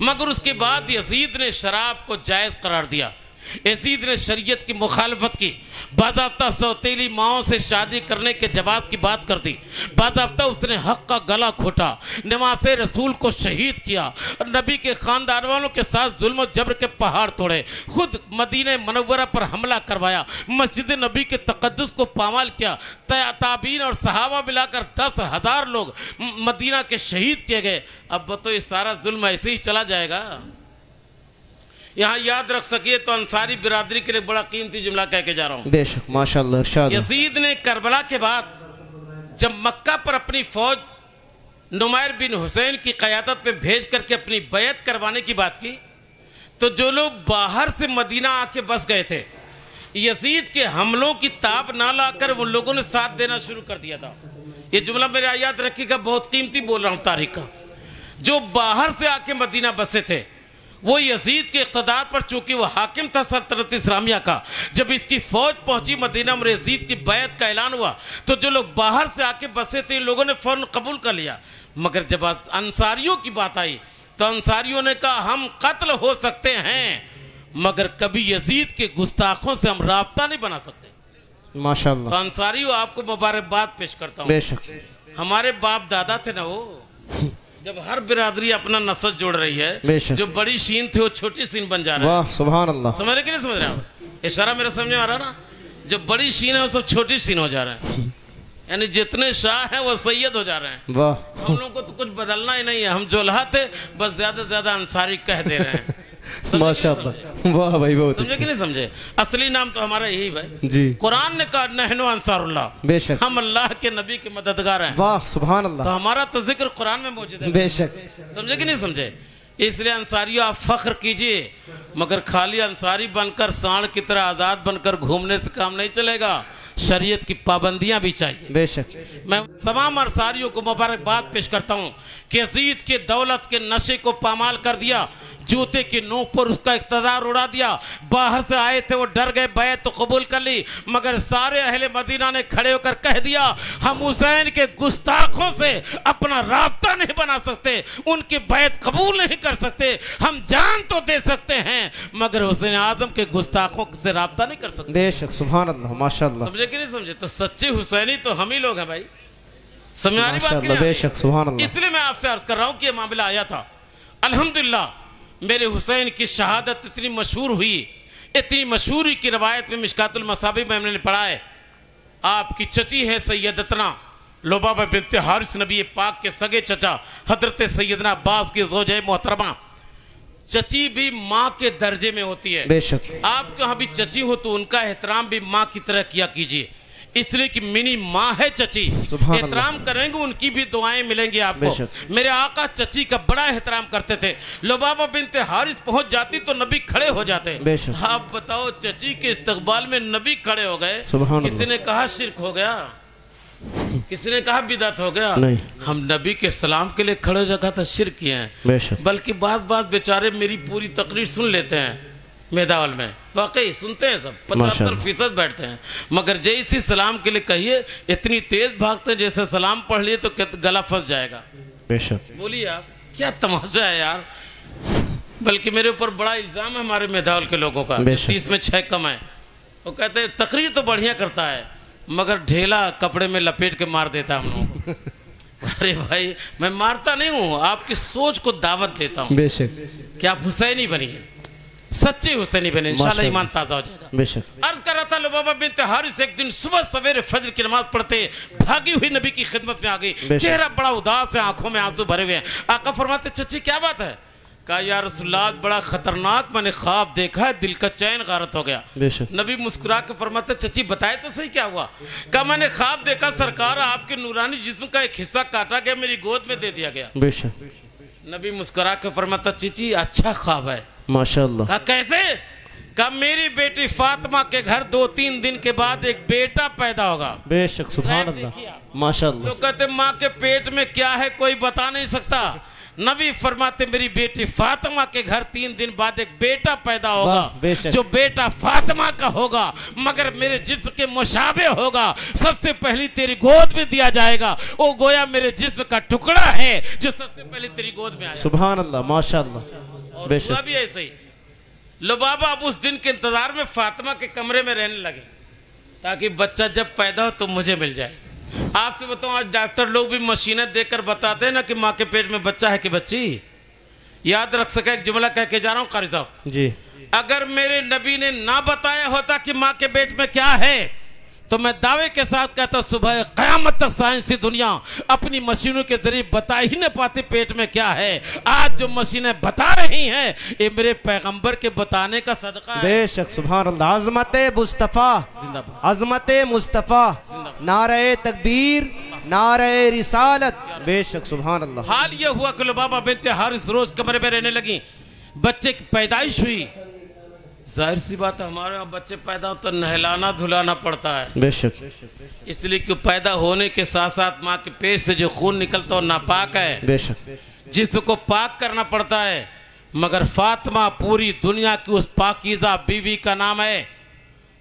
مگر اس کے بعد یزید نے شراب کو جائز قرار دیا، یزید نے شریعت کی مخالفت کی، باضابطہ سوتیلی ماؤں سے شادی کرنے کے جواز کی بات کر دی، باضابطہ اس نے حق کا گلا گھونٹا، نماز رسول کو شہید کیا، اور نبی کے خاندان والوں کے ساتھ ظلم و جبر کے پہاڑ توڑے، خود مدینہ منورہ پر حملہ کروایا، مسجد نبی کے تقدس کو پامال کیا، تابعین اور صحابہ ملا کر 10,000 لوگ مدینہ کے شہید کیے گئے۔ اب بتو یہ سارا ظلم ایسے ہی چلا جائے گا؟ یہاں یاد رکھ سکیے تو انصاری برادری کے لیے بڑا قیمتی جملہ کہہ کے جا رہا ہوں۔
بے شک، ماشاءاللہ، ارشاد۔
یزید نے کربلا کے بعد جب مکہ پر اپنی فوج نمیر بن حسین کی قیادت میں بھیج کر کے اپنی بیعت کروانے کی بات کی، تو جو لوگ باہر سے مدینہ آ کے بس گئے تھے، یزید کے حملوں کی تاب نہ لا کر ان لوگوں نے ساتھ دینا شروع کر دیا تھا۔ یہ جملہ میرے یاد رکھیے گا، بہت قیمتی بول رہا ہوں تاریخ کا۔ جو باہر سے آ کے مدینہ بسے تھے، وہ یزید کے اقتدار پر چونکہ وہ حاکم تھا سلطنت اسلامیہ کا، جب اس کی فوج پہنچی مدینہ میں یزید کی بیعت کا اعلان ہوا، تو جو لوگ باہر سے آ کے بسے تھے ان لوگوں نے فوراً قبول کر لیا۔ مگر جب انصاریوں کی بات آئی تو انصاریوں نے کہا ہم قتل ہو سکتے ہیں مگر کبھی یزید کے گستاخوں سے ہم رابطہ نہیں بنا سکتے۔
ماشاءاللہ۔
تو انصاریوں آپ کو مبارکباد پیش کرتا ہوں۔
بے شک۔
ہمارے باپ دادا تھے نا، وہ جب ہر برادری اپنا نسل جوڑ رہی ہے،
بے شک،
جو بڑی شین تھی وہ چھوٹی سین بن جا رہا ہے۔
واہ سبحان اللہ۔
سمجھ رہے کہ نہیں سمجھ رہے آپ؟ اشارہ میرا سمجھ میں آ رہا نا؟ جو بڑی شین ہے وہ سب چھوٹی شین ہو جا رہے ہیں، یعنی جتنے شاہ ہیں وہ سید ہو جا رہے ہیں۔
واہ،
ہم لوگوں کو تو کچھ بدلنا ہی نہیں ہے، ہم جولہا تھے بس زیادہ سے زیادہ انصاری کہہ دے رہے ہیں۔
ماشاءاللہ، واہ بھائی، بہت
سمجھے کہ نہیں سمجھے؟ اصلی نام تو ہمارا یہی بھائی۔
جی،
قرآن نے کہا نحن انصار اللہ،
بے شک،
ہم اللہ کے نبی کے مددگار ہیں۔
واہ سبحان اللہ،
تو ہمارا تو ذکر قرآن میں موجود ہے،
بے شک۔
سمجھے کہ نہیں سمجھے؟ اس لیے انصاریوں آپ فخر کیجئے، مگر خالی انصاری بن کر سانڈ کی طرح آزاد بن کر گھومنے سے کام نہیں چلے گا، شریعت کی پابندیاں بھی چاہیے۔
بے شک۔
میں تمام انصاریوں کو مبارکباد پیش کرتا ہوں کہ یزید کے دولت کے نشے کو پامال کر دیا، جوتے کی نوک پر اس کا اقتدار اڑا دیا۔ باہر سے آئے تھے وہ ڈر گئے، بیعت تو قبول کر لی، مگر سارے اہل مدینہ نے کھڑے ہو کر کہہ دیا ہم حسین کے گستاخوں سے اپنا رابطہ نہیں بنا سکتے، ان کی بیعت قبول نہیں کر سکتے، ہم جان تو دے سکتے ہیں مگر حسین اعظم کے گستاخوں سے رابطہ نہیں کر سکتے۔
بے شک، سبحان اللہ، ماشاءاللہ،
سمجھے کہ نہیں سمجھے؟ تو سچے حسینی تو ہم ہی لوگ ہیں بھائی، سمجھ آ رہی بات
ماشاءاللہ، بے شک، سبحان اللہ۔
اس لیے میں آپ سے عرض کر رہا ہوں کہ یہ معاملہ آیا تھا، الحمدللہ میرے حسین کی شہادت اتنی مشہور ہوئی، اتنی مشہوری کی روایت میں مشکات المصابیح میں ہم نے پڑھا ہے، آپ کی چچی ہے سیدتنا لبابہ بنت حارث، نبی پاک کے سگے چچا حضرت سیدنا عباس کی زوجہ محترمہ۔ چچی بھی ماں کے درجے میں ہوتی ہے،
بے شک،
آپ کے ہاں بھی چچی ہو تو ان کا احترام بھی ماں کی طرح کیا کیجئے، اس لیے کہ منی ماں ہے چچی،
سبحان اللہ،
احترام کریں گے ان کی بھی دعائیں ملیں گی آپ
بے
کو۔
شک۔
میرے آقا چچی کا بڑا احترام کرتے تھے، لبابہ بنت حارث پہنچ جاتی تو نبی کھڑے ہو جاتے۔
بے شک۔
آپ بتاؤ چچی کے استقبال میں نبی کھڑے ہو گئے،
سبحان
کسی
اللہ،
نے کہا شرک ہو گیا، کسی نے کہا بدعت ہو گیا؟
نہیں،
ہم نبی کے سلام کے لیے کھڑے ہو جگہ تھا شرک کیے ہیں،
بے شک،
بلکہ بعض بیچارے میری پوری تقریر سن لیتے ہیں میداول میں، واقعی سنتے ہیں، سب 75% بیٹھتے ہیں، مگر جیسی سلام کے لیے کہیے اتنی تیز بھاگتے ہیں جیسے سلام پڑھ لیے تو گلا پھنس جائے گا۔
بے شک،
بولیے آپ کیا تماشا ہے یار؟ بلکہ میرے اوپر بڑا الزام ہے ہمارے میداول کے لوگوں کا، 30 میں 6 کم ہے، وہ کہتے ہیں تقریر تو بڑھیا کرتا ہے مگر ڈھیلا کپڑے میں لپیٹ کے مار دیتا ہم لوگوں کو۔ ارے بھائی میں مارتا نہیں ہوں، آپ کی سوچ کو دعوت دیتا ہوں
بے شک،
کہ آپ حسینی بنیے، سچے حسینی بنے، انشاءاللہ ایمان تازہ ہو جائے گا۔
بے شک،
عرض کر رہا تھا لبابہ بنت حارث ایک دن صبح سویرے فجر کی نماز پڑھتے بھاگی ہوئی نبی کی خدمت میں آ گئی، چہرہ بڑا اداس ہے، آنکھوں میں آنسو بھرے ہوئے ہیں۔ آقا فرماتے چچی کیا بات ہے؟ کہا یا رسول اللہ بڑا خطرناک میں نے خواب دیکھا ہے، دل کا چین غارت ہو گیا۔
بے شک،
نبی مسکرا کے فرماتے چچی بتائے تو صحیح کیا ہوا؟ کہا میں نے خواب دیکھا سرکار آپ کے نورانی جسم کا ایک حصہ کاٹا گیا، میری گود میں دے دیا گیا۔
بے شک،
نبی مسکرا کے فرماتا چچی اچھا خواب ہے۔
ماشاءاللہ،
کہا کیسے؟ کہا میری بیٹی فاطمہ کے گھر 2-3 دن کے بعد ایک بیٹا پیدا ہوگا۔
بے شک، سبحان اللہ، ماشاءاللہ،
لوگ کہتے ماں کے پیٹ میں کیا ہے کوئی بتا نہیں سکتا، نبی فرماتے میری بیٹی فاطمہ کے گھر 3 دن بعد ایک بیٹا پیدا ہوگا، جو بیٹا فاطمہ کا ہوگا مگر میرے جسم کے مشابہ ہوگا، سب سے پہلی تیری گود میں دیا جائے گا، وہ گویا میرے جسم کا ٹکڑا ہے جو سب سے پہلی تیری گود میں آیا۔
سبحان اللہ، ماشاءاللہ،
اور ہوا بھی ایسے ہی. لبابہ اب اس دن کے انتظار میں فاطمہ کے کمرے میں رہنے لگے تاکہ بچہ جب پیدا ہو تو مجھے مل جائے. آپ سے بتاؤں آج ڈاکٹر لوگ بھی مشینیں دیکھ کر بتاتے ہیں نا کہ ماں کے پیٹ میں بچہ ہے کہ بچی. یاد رکھ سکے ایک جملہ کہہ کے جا رہا ہوں قاری صاحب
جی.
اگر میرے نبی نے نہ بتایا ہوتا کہ ماں کے پیٹ میں کیا ہے تو میں دعوے کے ساتھ کہتا صبح قیامت تک سائنسی دنیا اپنی مشینوں کے ذریعے بتا ہی نہ پاتی پیٹ میں کیا ہے. آج جو مشینیں بتا رہی ہیں یہ میرے پیغمبر کے بتانے کا صدقہ ہے.
بے شک سبحان اللہ. عظمت مصطفیٰ, عظمت مصطفیٰ, نعرہ تکبیر, نعرہ رسالت. بے شک سبحان اللہ.
حال یہ ہوا کہ لبابہ بنت حارث روز کمرے میں رہنے لگیں. بچے کی پیدائش ہوئی. ظاہر سی بات ہے ہمارے یہاں بچے پیدا ہوتا نہلانا دھلانا پڑتا ہے.
بے شک.
اس لیے کہ پیدا ہونے کے ساتھ ساتھ ماں کے پیٹ سے جو خون نکلتا ہے ناپاک ہے.
بے شک.
جس کو پاک کرنا پڑتا ہے. مگر فاطمہ پوری دنیا کی اس پاکیزہ بیوی کا نام ہے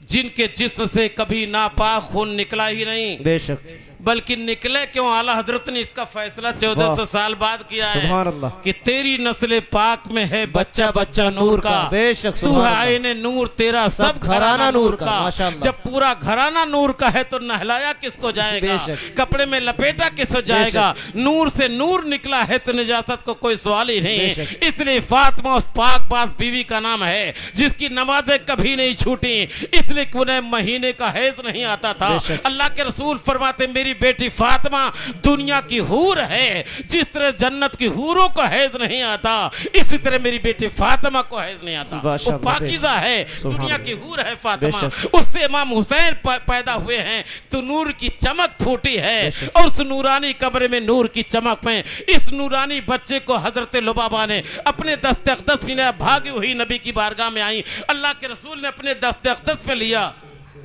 جن کے جسم سے کبھی ناپاک خون نکلا ہی نہیں.
بے شک.
بلکہ نکلے کیوں اعلیٰ حضرت نے اس کا فیصلہ 1400 سال بعد کیا ہے
سبحان اللہ
کہ تیری نسل پاک میں ہے بچہ بچہ نور کا.
بے شک
تو ہے عین نور تیرا سب گھرانہ نور کا. جب پورا گھرانہ نور کا ہے تو نہلایا کس کو جائے گا, کپڑے میں لپیٹا کس کو جائے گا. نور سے نور نکلا ہے تو نجاست کو کوئی سوال ہی نہیں. اس لیے فاطمہ اس پاک باز بیوی کا نام ہے جس کی نمازیں کبھی نہیں چھوٹی, اس لیے کہ انہیں مہینے کا حیض نہیں آتا تھا. اللہ کے رسول فرماتے میری بیٹی فاطمہ دنیا کی حور ہے. جس طرح جنت کی حوروں کو حیض نہیں آتا اسی طرح میری بیٹی فاطمہ کو حیض نہیں آتا. وہ پاکیزہ ہے, دنیا کی حور ہے فاطمہ. اس سے امام حسین پیدا ہوئے ہیں تو نور کی چمک پھوٹی ہے, اور اس نورانی کمرے میں نور کی چمک میں اس نورانی بچے کو حضرت لبابہ نے اپنے دست اقدس میں بھاگی ہوئی نبی کی بارگاہ میں آئی. اللہ کے رسول نے اپنے دست اقدس پہ لیا,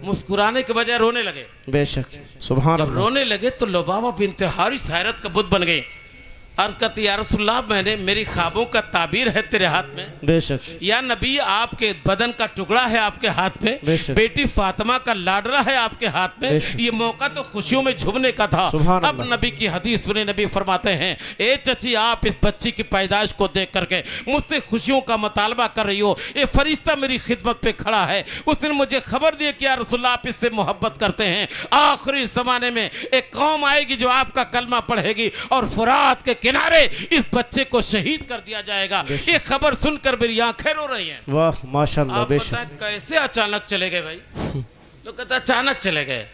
مسکرانے کے بجائے رونے لگے.
بے شک سبحان اللہ.
جب رونے لگے تو لبابہ بنت حارث حیرت کا بت بن گئی. عرض کرتی یا رسول اللہ میری خوابوں کا تعبیر ہے تیرے ہاتھ میں. بے شک. یا نبی آپ کے بدن کا ٹکڑا ہے آپ کے ہاتھ میں, بیٹی فاطمہ کا لاڈرا ہے آپ کے ہاتھ میں. یہ موقع تو خوشیوں میں جھومنے کا تھا. اب نبی کی حدیث سنے, نبی فرماتے ہیں اے چچی آپ اس بچی کی پیدائش کو دیکھ کر کے مجھ سے خوشیوں کا مطالبہ کر رہی ہو. یہ فرشتہ میری خدمت پہ کھڑا ہے, اس نے مجھے خبر دی کہ یا رسول اللہ آپ اس سے محبت کرتے ہیں. آخری زمانے میں ایک قوم آئے گی جو آپ کا کلمہ پڑھے گی اور فرات کے کنارے اس بچے کو شہید کر دیا جائے گا. یہ خبر سن کر میری آنکھیں رو رہی ہیں. واہ ماشاءاللہ. بے شک. آپ بتائیں کیسے اچانک چلے گئے بھائی؟ لوگ کہتے ہیں اچانک چلے گئے.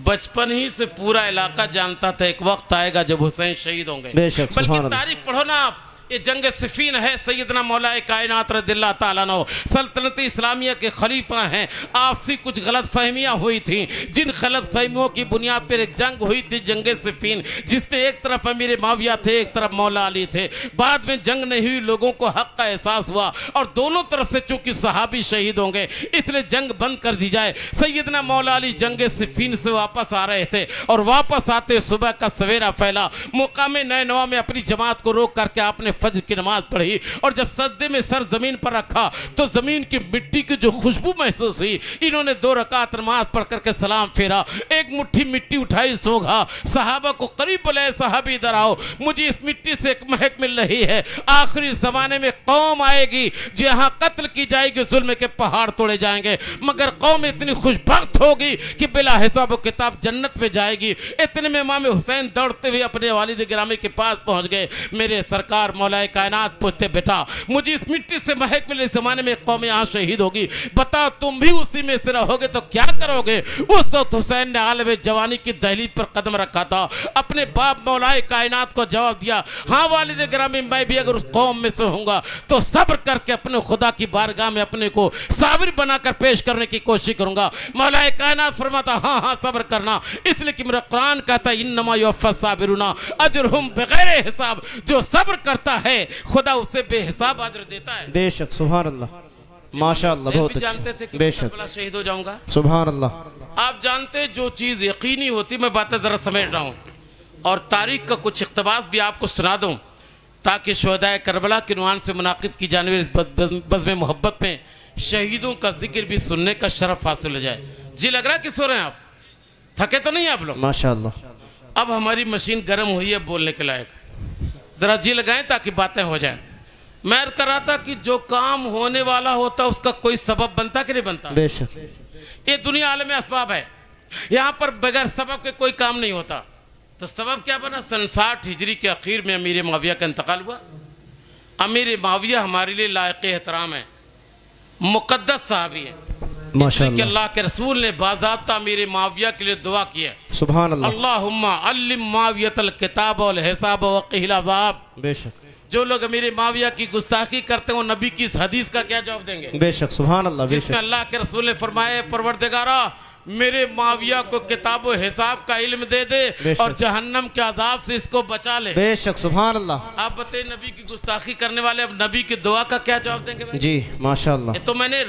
بچپن ہی سے پورا علاقہ جانتا تھا ایک وقت آئے گا جب حسین شہید ہوں گے. بلکہ تاریخ پڑھو نا آپ, یہ جنگ صفین ہے. سیدنا مولا کائنات رضی اللہ تعالیٰ عنہ سلطنت اسلامیہ کے خلیفہ ہیں. آپسی کچھ غلط فہمیاں ہوئی تھیں, جن غلط فہمیوں کی بنیاد پر ایک جنگ ہوئی تھی جنگ صفین, جس پہ ایک طرف امیر معاویہ تھے ایک طرف مولا علی تھے. بعد میں جنگ نہیں ہوئی, لوگوں کو حق کا احساس ہوا اور دونوں طرف سے چونکہ صحابی شہید ہوں گے اس لیے جنگ بند کر دی جائے. سیدنا مولا علی جنگ صفین سے واپس آ رہے تھے اور واپس آتے صبح کا سویرا پھیلا. مقام نینوا میں اپنی جماعت کو روک کر کے آپ نے فجر کی نماز پڑھی اور جب سجدے میں سر زمین پر رکھا تو زمین کی مٹی کی جو خوشبو محسوس ہوئی. انہوں نے 2 رکعت نماز پڑھ کر کے سلام پھیرا, ایک مٹھی مٹی اٹھائی سوگا, صحابہ کو قریب بلائے صحابی ادھر آؤ, مجھے اس مٹی سے ایک مہک مل رہی ہے. آخری زمانے میں قوم آئے گی جہاں قتل کی جائے گی, ظلم کے پہاڑ توڑے جائیں گے, مگر قوم اتنی خوشبخت ہوگی کہ بلا حساب و کتاب جنت میں جائے گی. اتنے میں امام حسین دوڑتے ہوئے اپنے والد گرامی کے پاس پہنچ گئے. میرے سرکار مولا کائنات پوچھتے بیٹا مجھے اس مٹی سے مہک ملے, اس زمانے میں قوم یہاں شہید ہوگی, بتا تم بھی اسی میں سے رہو گے تو کیا کرو گے؟ اس وقت حسین نے عالم جوانی کی دہلیز پر قدم رکھا تھا, اپنے باپ مولا کائنات کو جواب دیا ہاں والد گرامی میں بھی اگر اس قوم میں سے ہوں گا تو صبر کر کے اپنے خدا کی بارگاہ میں اپنے کو صابر بنا کر پیش کرنے کی کوشش کروں گا. مولا کائنات فرماتا ہاں صبر کرنا, اس لیے کہ میرا قرآن کہتا ہے انما یوفی الصابرون اجرہم بغیر حساب. جو صبر کرتا ہے خدا اسے بے حساب اجر دیتا ہے. بے شک سبحان اللہ ماشاءاللہ. بہت اچھا. جانتے تھے کہ میں کربلا شہید ہو جاؤں گا. سبحان اللہ. آپ جانتے جو چیز یقینی ہوتی, میں باتیں ذرا سمیٹ رہا ہوں اور تاریخ کا کچھ اقتباس بھی آپ کو سنا دوں تاکہ شہدائے کربلا کے عنوان سے منعقد کی جانے والی بزم محبت میں شہیدوں کا ذکر بھی سننے کا شرف حاصل ہو جائے. جی لگ رہا ہے کہ سو رہے ہیں آپ؟ تھکے تو نہیں آپ لوگ؟ ماشاءاللہ. اب ہماری مشین گرم ہوئی ہے بولنے کے لائق, ذرا جی لگائیں تاکہ باتیں ہو جائیں. میں کر رہا تھا کہ جو کام ہونے والا ہوتا اس کا کوئی سبب بنتا کہ نہیں بنتا؟
بے شک
یہ دنیا عالم اسباب ہے، یہاں پر بغیر سبب کے کوئی کام نہیں ہوتا۔ تو سبب کیا بنا؟ سن 60 ہجری کے اخیر میں امیر معاویہ کا انتقال ہوا۔ امیر معاویہ ہمارے لیے لائق احترام ہے، مقدس صحابی ہے،
ماشاءاللہ
کہ اللہ کے رسول نے باضابطہ امیر معاویہ کے لیے دعا کی ہے،
سبحان اللہ
اللہم علم معاویۃ الکتاب والحساب وقہ العذاب۔
بے شک
جو لوگ امیر معاویہ کی گستاخی کرتے ہیں وہ نبی کی اس حدیث کا کیا جواب دیں گے؟
بے شک سبحان اللہ بے
جس میں
شک
اللہ کے رسول نے فرمایا پروردگارہ میرے معاویہ کو کتاب و حساب کا علم دے دے
بے شک
اور جہنم کے عذاب سے اس کو بچا لے۔
بے شک سبحان اللہ
آپ بتائیں نبی کی گستاخی کرنے والے اب نبی کی دعا کا کیا جواب دیں گے بھائی؟
جی ماشاءاللہ
یہ تو میں نے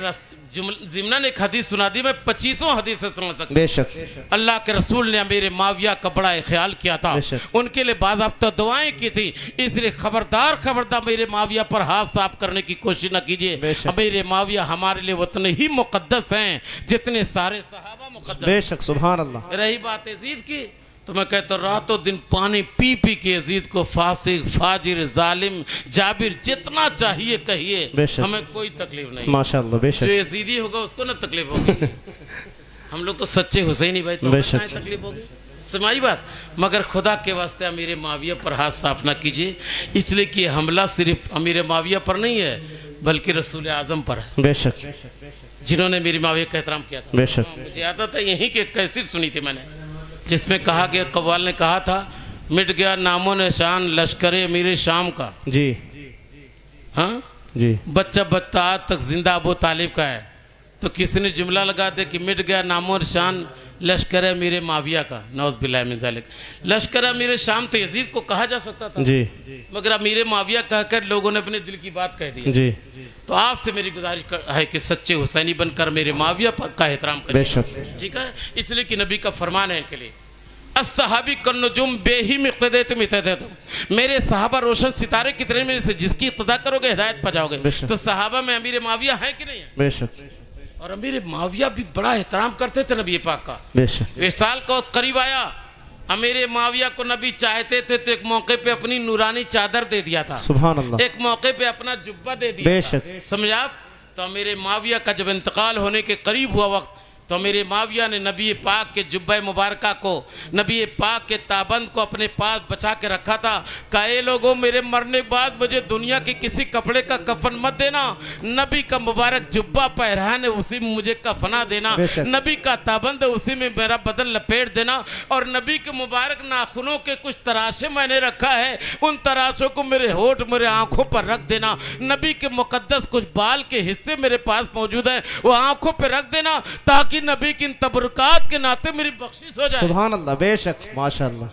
ضمناً ایک حدیث سنا دی، میں 25 حدیث سے سمجھ سکتا ہوں۔
بے شک
اللہ کے رسول نے امیر معاویہ کا بڑا خیال کیا تھا،
بے شک
ان کے لئے باضابطہ دعائیں کی تھی، اس لئے خبردار امیر معاویہ پر ہاتھ صاف کرنے کی کوشش نہ کیجئے۔
بے شک
امیر معاویہ ہمارے لئے اتنے ہی مقدس ہیں جتنے سارے صحابہ مقدس
بے
ہیں۔
شک سبحان اللہ
رہی بات یزید کی تو میں کہتا ہوں رات و دن پانی پی پی کے یزید کو فاسق، فاجر، ظالم، جابر جتنا چاہیے کہیے،
بے شک
ہمیں کوئی تکلیف نہیں۔
ماشاءاللہ بے
جو
شک
یزیدی ہوگا اس کو نہ تکلیف ہوگی، ہم لوگ تو سچے حسینی بھائی تو
بے
ہمیں
شک
کہاں تکلیف ہوگی؟ سمائی بات؟ مگر خدا کے واسطے امیر معاویہ پر ہاتھ صاف نہ کیجئے، اس لیے کہ حملہ صرف امیر معاویہ پر نہیں ہے بلکہ رسول اعظم پر ہے،
بے شک
جنہوں نے امیر معاویہ کا احترام کیا تھا۔
بے شک
مجھے یاد آتا ہے یہیں کی ایک کیسٹ سنی تھی میں نے، جس میں کہا گیا قوال نے کہا تھا مٹ گیا نام و نشان لشکر امیر شام کا،
جی
ہاں
جی
بچہ بچہ آج تک زندہ ابو طالب کا ہے، تو کسی نے جملہ لگا دے کہ مٹ گیا نام و نشان لشکر امیر معاویہ کا، نعوذ باللہ من ذالک۔ لشکر امیر شام تو یزید کو کہا جا سکتا تھا،
جی
مگر امیر معاویہ کہہ کر لوگوں نے اپنے دل کی بات کہہ دی۔
جی
تو آپ سے میری گزارش ہے کہ سچے حسینی بن کر میرے معاویہ کا احترام کریں،
بے شک
ٹھیک ہے؟ اس لیے کہ نبی کا فرمان ہے ان کے لیے الصحابی کالنجوم بے ہی اقتدیتم اہتدیتم، میرے صحابہ روشن ستارے کی طرح، میرے سے جس کی اقتدا کرو گے ہدایت پا جاؤ گے۔
بے شک
تو صحابہ میں امیر معاویہ ہیں کہ نہیں ہیں؟
بے شک
اور امیر معاویہ بھی بڑا احترام کرتے تھے نبی پاک کا۔
بے شک
وصال کا وقت قریب آیا، امیر معاویہ کو نبی چاہتے تھے تو ایک موقع پہ اپنی نورانی چادر دے دیا تھا،
سبحان اللہ
ایک موقع پہ اپنا جبہ دے دیا
بے
تھا،
شک
سمجھا آپ؟ تو امیر معاویہ کا جب انتقال ہونے کے قریب ہوا وقت تو امیر معاویہ نے نبی پاک کے جبہ مبارکہ کو، نبی پاک کے تابند کو اپنے پاس بچا کے رکھا تھا، کہا اے لوگوں میرے مرنے کے بعد مجھے دنیا کے کسی کپڑے کا کفن مت دینا، نبی کا مبارک جبہ پہرانے اسی میں مجھے کفنا دینا،
بے شک
نبی کا تابند اسی میں میرا بدن لپیٹ دینا، اور نبی کے مبارک ناخنوں کے کچھ تراشے میں نے رکھا ہے، ان تراشوں کو میرے ہونٹ میرے آنکھوں پر رکھ دینا، نبی کے مقدس کچھ بال کے حصے میرے پاس موجود ہیں وہ آنکھوں پہ رکھ دینا تاکہ نبی کی ان تبرکات کے ناطے میری بخشش ہو جائے۔
سبحان اللہ بے شک ماشاءاللہ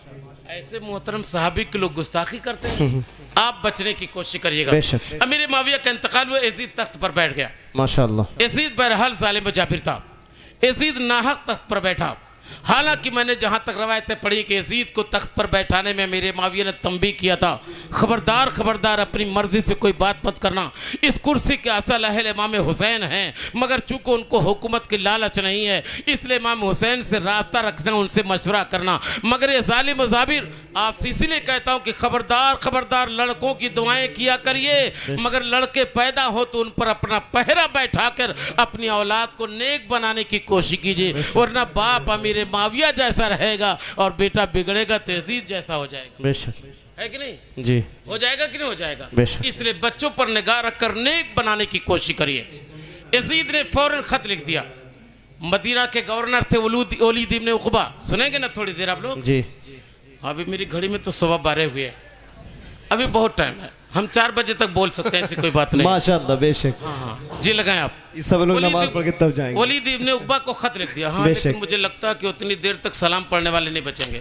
ایسے محترم صحابی کے لوگ گستاخی کرتے ہیں، آپ بچنے کی کوشش کریے گا۔
بے شک
امیر معاویہ کا انتقال ہوا، یزید تخت پر بیٹھ گیا،
ماشاءاللہ
یزید بہرحال ظالم و جابر تھا، یزید ناحق تخت پر بیٹھا، حالانکہ میں نے جہاں تک روایتیں پڑھی کہ یزید کو تخت پر بیٹھانے میں میرے معاویہ نے تنبیہ کیا تھا، خبردار خبردار اپنی مرضی سے کوئی بات مت کرنا، اس کرسی کے اصل اہل امام حسین ہیں، مگر چونکہ ان کو حکومت کی لالچ نہیں ہے اس لیے امام حسین سے رابطہ رکھنا، ان سے مشورہ کرنا، مگر یہ ظالم و جابر آپ سے اسی لیے کہتا ہوں کہ خبردار خبردار لڑکوں کی دعائیں کیا کریے، مگر لڑکے پیدا ہو تو ان پر اپنا پہرہ بیٹھا کر اپنی اولاد کو نیک بنانے کی کوشش کیجئے، ورنہ باپ امیر معاویہ جیسا رہے گا اور بیٹا بگڑے گا تو یزید جیسا ہو جائے گا،
بے شک
ہے کہ نہیں؟
جی
ہو جائے گا کہ نہیں ہو جائے گا؟
بے شک
اس لیے بچوں پر نگاہ رکھ کر نیک بنانے کی کوشش کریے۔ یزید نے فوراً خط لکھ دیا، مدینہ کے گورنر تھے ولید ابن عقبہ، سنیں گے نا تھوڑی دیر آپ لوگ؟
جی
ابھی میری گھڑی میں تو 12:15 ہوئے ہیں، ابھی بہت ٹائم ہے، ہم 4 بجے تک بول سکتے ہیں، ایسی کوئی بات نہیں۔
ماشاءاللہ بے شک
ہاں جی لگائیں آپ۔
سب لوگ نماز پڑھ کے تب جائیں گے۔
ولید ابن عقبہ کو خط لکھ دیا، ہاں
بے
لیکن
شک
مجھے لگتا ہے کہ اتنی دیر تک سلام پڑھنے والے نہیں بچیں گے،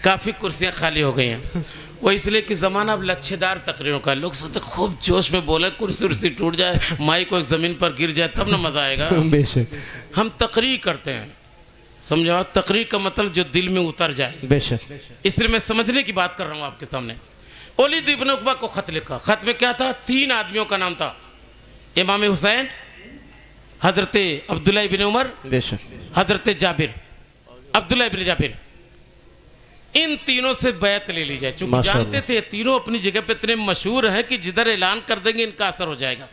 کافی کرسیاں خالی ہو گئی ہیں، وہ اس لیے کہ زمانہ اب لچھے دار تقریروں کا، لوگ سوچتے خوب جوش میں بولے، کرسی ٹوٹ جائے، مائی کو ایک زمین پر گر جائے تب نہ مزہ آئے گا۔
بے شک
ہم تقریر کرتے ہیں، سمجھا؟ تقریر کا مطلب جو دل میں اتر جائے،
بے شک
اس لیے میں سمجھنے کی بات کر رہا ہوں آپ کے سامنے۔ ولید ابن عقبہ کو خط لکھا، خط میں کیا تھا؟ 3 آدمیوں کا نام تھا، امام حسین، حضرت عبداللہ ابن عمر،
بے شک
حضرت جابر، عبداللہ ابن جابر، ان تینوں سے بیعت لے لی جائے، چونکہ جانتے تھے تینوں اپنی جگہ پہ اتنے مشہور ہیں کہ جدھر اعلان کر دیں گے ان کا اثر ہو جائے گا۔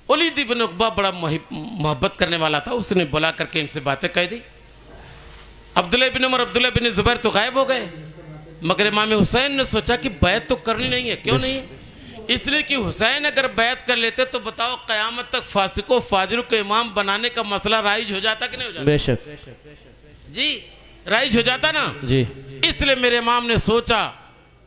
ولید بن عقبہ بڑا محبت کرنے والا تھا، اس نے بلا کر کے ان سے باتیں کہہ دی۔ عبداللہ بن عمر، عبداللہ بن زبیر تو غائب ہو گئے، مگر امام حسین نے سوچا کہ بیعت تو کرنی نہیں ہے۔ کیوں نہیں ہے؟ اس لیے کہ حسین اگر بیعت کر لیتے تو بتاؤ قیامت تک فاسق و فاجر کو امام بنانے کا مسئلہ رائج ہو جاتا کہ نہیں ہو جاتا؟
بے شک
جی رائج ہو جاتا نا۔
جی
اس لیے میرے امام نے سوچا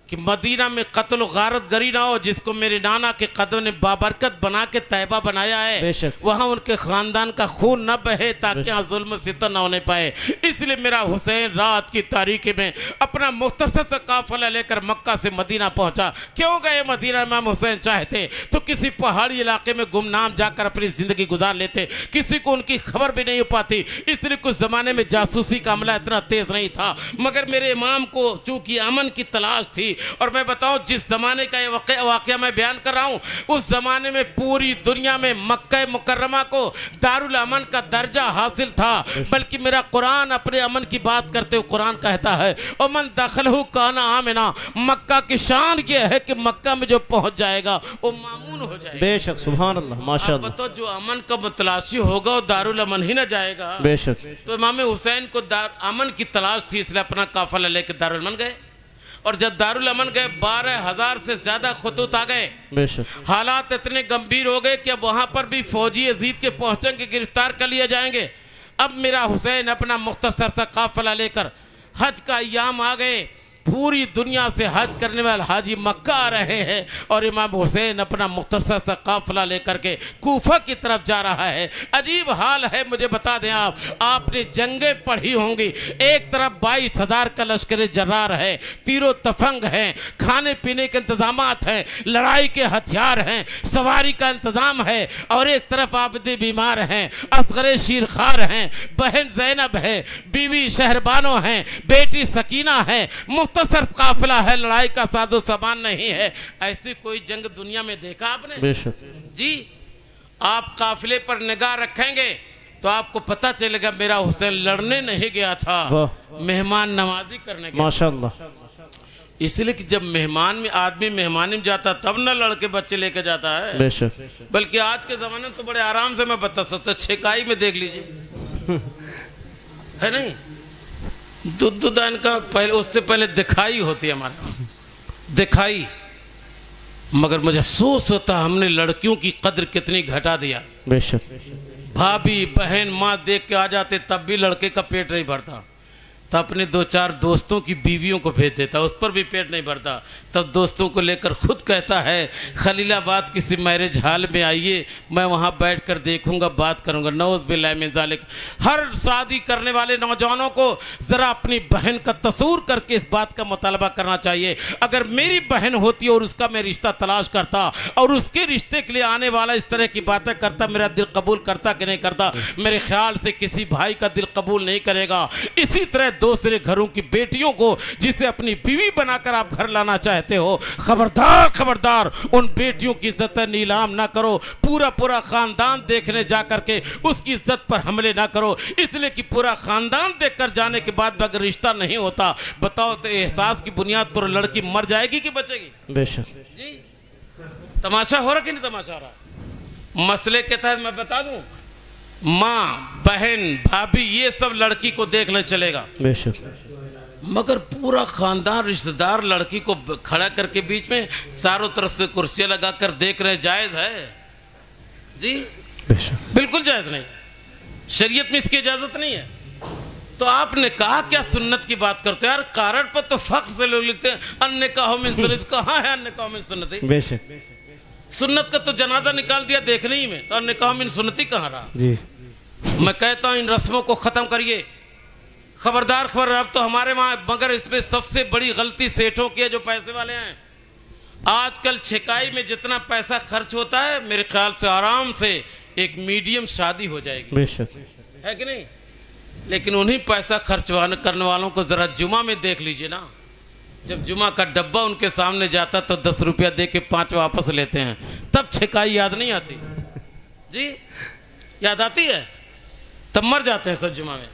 کہ مدینہ میں قتل و غارت گری نہ ہو، جس کو میرے نانا کے قدم نے بابرکت بنا کے طیبہ بنایا ہے،
بے شک
وہاں ان کے خاندان کا خون نہ بہے تاکہ یہاں ظلم و ستم نہ ہونے پائے۔ اس لیے میرا حسین رات کی تاریکی میں اپنا مختصر سا قافلہ لے کر مکہ سے مدینہ پہنچا۔ کیوں گئے مدینہ؟ امام حسین چاہتے تو کسی پہاڑی علاقے میں گمنام جا کر اپنی زندگی گزار لیتے، کسی کو ان کی خبر بھی نہیں ہو پاتی۔ اس لیے کچھ زمانے میں جاسوسی کا عملہ اتنا تیز نہیں تھا، مگر میرے امام کو چونکہ امن کی تلاش تھی، اور میں بتاؤں جس زمانے کا یہ واقعہ میں بیان کر رہا ہوں، اس زمانے میں پوری دنیا میں مکہ مکرمہ کو دارالامن کا درجہ حاصل تھا، بلکہ میرا قرآن اپنے امن کی بات کرتے ہوئے قرآن کہتا ہے وَمَنْ دَخَلَهُ كَانَ آمِنًا، مکہ کی شان یہ ہے کہ مکہ میں جو پہنچ جائے گا وہ مامون ہو جائے گا۔
بے شک سبحان اللہ ماشاءاللہ۔
اب بتاؤ جو امن کا متلاشی ہوگا وہ دارالامن ہی نہ جائے گا۔
بے شک
تو امام حسین کو امن کی تلاش تھی، اس لیے اپنا قافلہ لے کے دارالامن گئے، اور جب دارالامن گئے 12,000 سے زیادہ خطوط آ گئے۔
بے شک
حالات اتنے گمبھیر ہو گئے کہ اب وہاں پر بھی فوجی یزید کے پہنچیں گے، گرفتار کر لیے جائیں گے۔ اب میرا حسین اپنا مختصر سا قافلہ لے کر، حج کا ایام آ گئے، پوری دنیا سے حج کرنے والے حاجی مکہ آ رہے ہیں، اور امام حسین اپنا مختصر سا قافلہ لے کر کے کوفہ کی طرف جا رہا ہے۔ عجیب حال ہے، مجھے بتا دیں آپ نے جنگیں پڑھی ہوں گی، ایک طرف 22,000 کا لشکر جرار ہے، تیر و تفنگ ہیں، کھانے پینے کے انتظامات ہیں، لڑائی کے ہتھیار ہیں، سواری کا انتظام ہے، اور ایک طرف عابد بیمار ہیں، اصغر شیرخوار ہیں، بہن زینب ہے، بیوی شہربانو ہیں، بیٹی سکینہ ہے، مختصر قافلہ ہے، لڑائی کا ساز و سامان نہیں ہے۔ ایسی کوئی جنگ دنیا میں دیکھا آپ نے؟
بے شک
جی آپ قافلے پر نگاہ رکھیں گے تو آپ کو پتہ چلے گا میرا حسین لڑنے نہیں گیا تھا، مہمان نوازی کرنے گیا۔
ماشاءاللہ۔
اس لیے کہ جب آدمی مہمانی میں جاتا تب نہ لڑکے بچے لے کے جاتا ہے،
بے شک
بلکہ آج کے زمانے میں تو بڑے آرام سے میں بتا سکتا، چھکائی میں دیکھ لیجئے ہے نہیں، دودھ دان کا پہلے، اس سے پہلے دکھائی ہوتی ہے ہمارا دکھائی، مگر مجھے افسوس ہوتا ہم نے لڑکیوں کی قدر کتنی گھٹا دیا۔
بے شک
بھابھی بہن ماں دیکھ کے آ جاتے تب بھی لڑکے کا پیٹ نہیں بھرتا، تو اپنے 2-4 دوستوں کی بیویوں کو بھیج دیتا، اس پر بھی پیٹ نہیں بھرتا، تب دوستوں کو لے کر خود کہتا ہے خلیل آباد کسی میرج ہال میں آئیے، میں وہاں بیٹھ کر دیکھوں گا، بات کروں گا۔ نعوذ باللہ من ذالک۔ ہر شادی کرنے والے نوجوانوں کو ذرا اپنی بہن کا تصور کر کے اس بات کا مطالبہ کرنا چاہیے، اگر میری بہن ہوتی اور اس کا میں رشتہ تلاش کرتا اور اس کے رشتے کے لیے آنے والا اس طرح کی باتیں کرتا، میرا دل قبول کرتا کہ نہیں کرتا؟ میرے خیال سے کسی بھائی کا دل قبول نہیں کرے گا۔ اسی طرح دوسرے گھروں کی بیٹیوں کو جسے اپنی بیوی بنا کر آپ گھر لانا چاہتے ہو، خبردار خبردار ان بیٹیوں کی عزت نیلام نہ کرو، پورا خاندان دیکھنے جا کر کے اس کی عزت پر حملے نہ کرو، اس لیے کہ پورا خاندان دیکھ کر جانے کے بعد اگر رشتہ نہیں ہوتا، بتاؤ تو احساس کی بنیاد پر لڑکی مر جائے گی کہ بچے گی؟
بے شک
جی تماشا ہو رہا کہ نہیں تماشا ہو رہا؟ مسئلے کے تحت میں بتا دوں، ماں بہن بھابھی یہ سب لڑکی کو دیکھنے چلے گا،
بے شک،
مگر پورا خاندان رشتہ دار لڑکی کو کھڑا کر کے بیچ میں چاروں طرف سے کرسیاں لگا کر دیکھ رہے، جائز ہے؟ جی
بے شک
بالکل جائز نہیں، شریعت میں اس کی اجازت نہیں ہے۔ تو آپ نے کہا کیا سنت کی بات کرتے یار؟ کارڈ پر تو فخر سے لوگ لکھتے ہیں ان نکاح من سنت، کہاں ہے ان نکاح من سنتی؟
بے شک
سنت کا تو جنازہ نکال دیا دیکھنے ہی میں، تو ان نکاح من سنتی کہاں رہا؟
جی
میں کہتا ہوں ان رسموں کو ختم کریے، خبردار خبر، اب تو ہمارے وہاں، مگر اس میں سب سے بڑی غلطی سیٹھوں کی ہے جو پیسے والے ہیں۔ آج کل چھکائی میں جتنا پیسہ خرچ ہوتا ہے، میرے خیال سے آرام سے ایک میڈیم شادی ہو جائے گی،
بے شک
ہے کہ نہیں؟ لیکن انہی پیسہ خرچ کرنے والوں کو ذرا جمعہ میں دیکھ لیجئے نا، جب جمعہ کا ڈبہ ان کے سامنے جاتا تو 10 روپیہ دے کے 5 واپس لیتے ہیں، تب چھکائی یاد نہیں آتی؟ جی یاد آتی ہے؟ تب مر جاتے ہیں سب جمعہ میں۔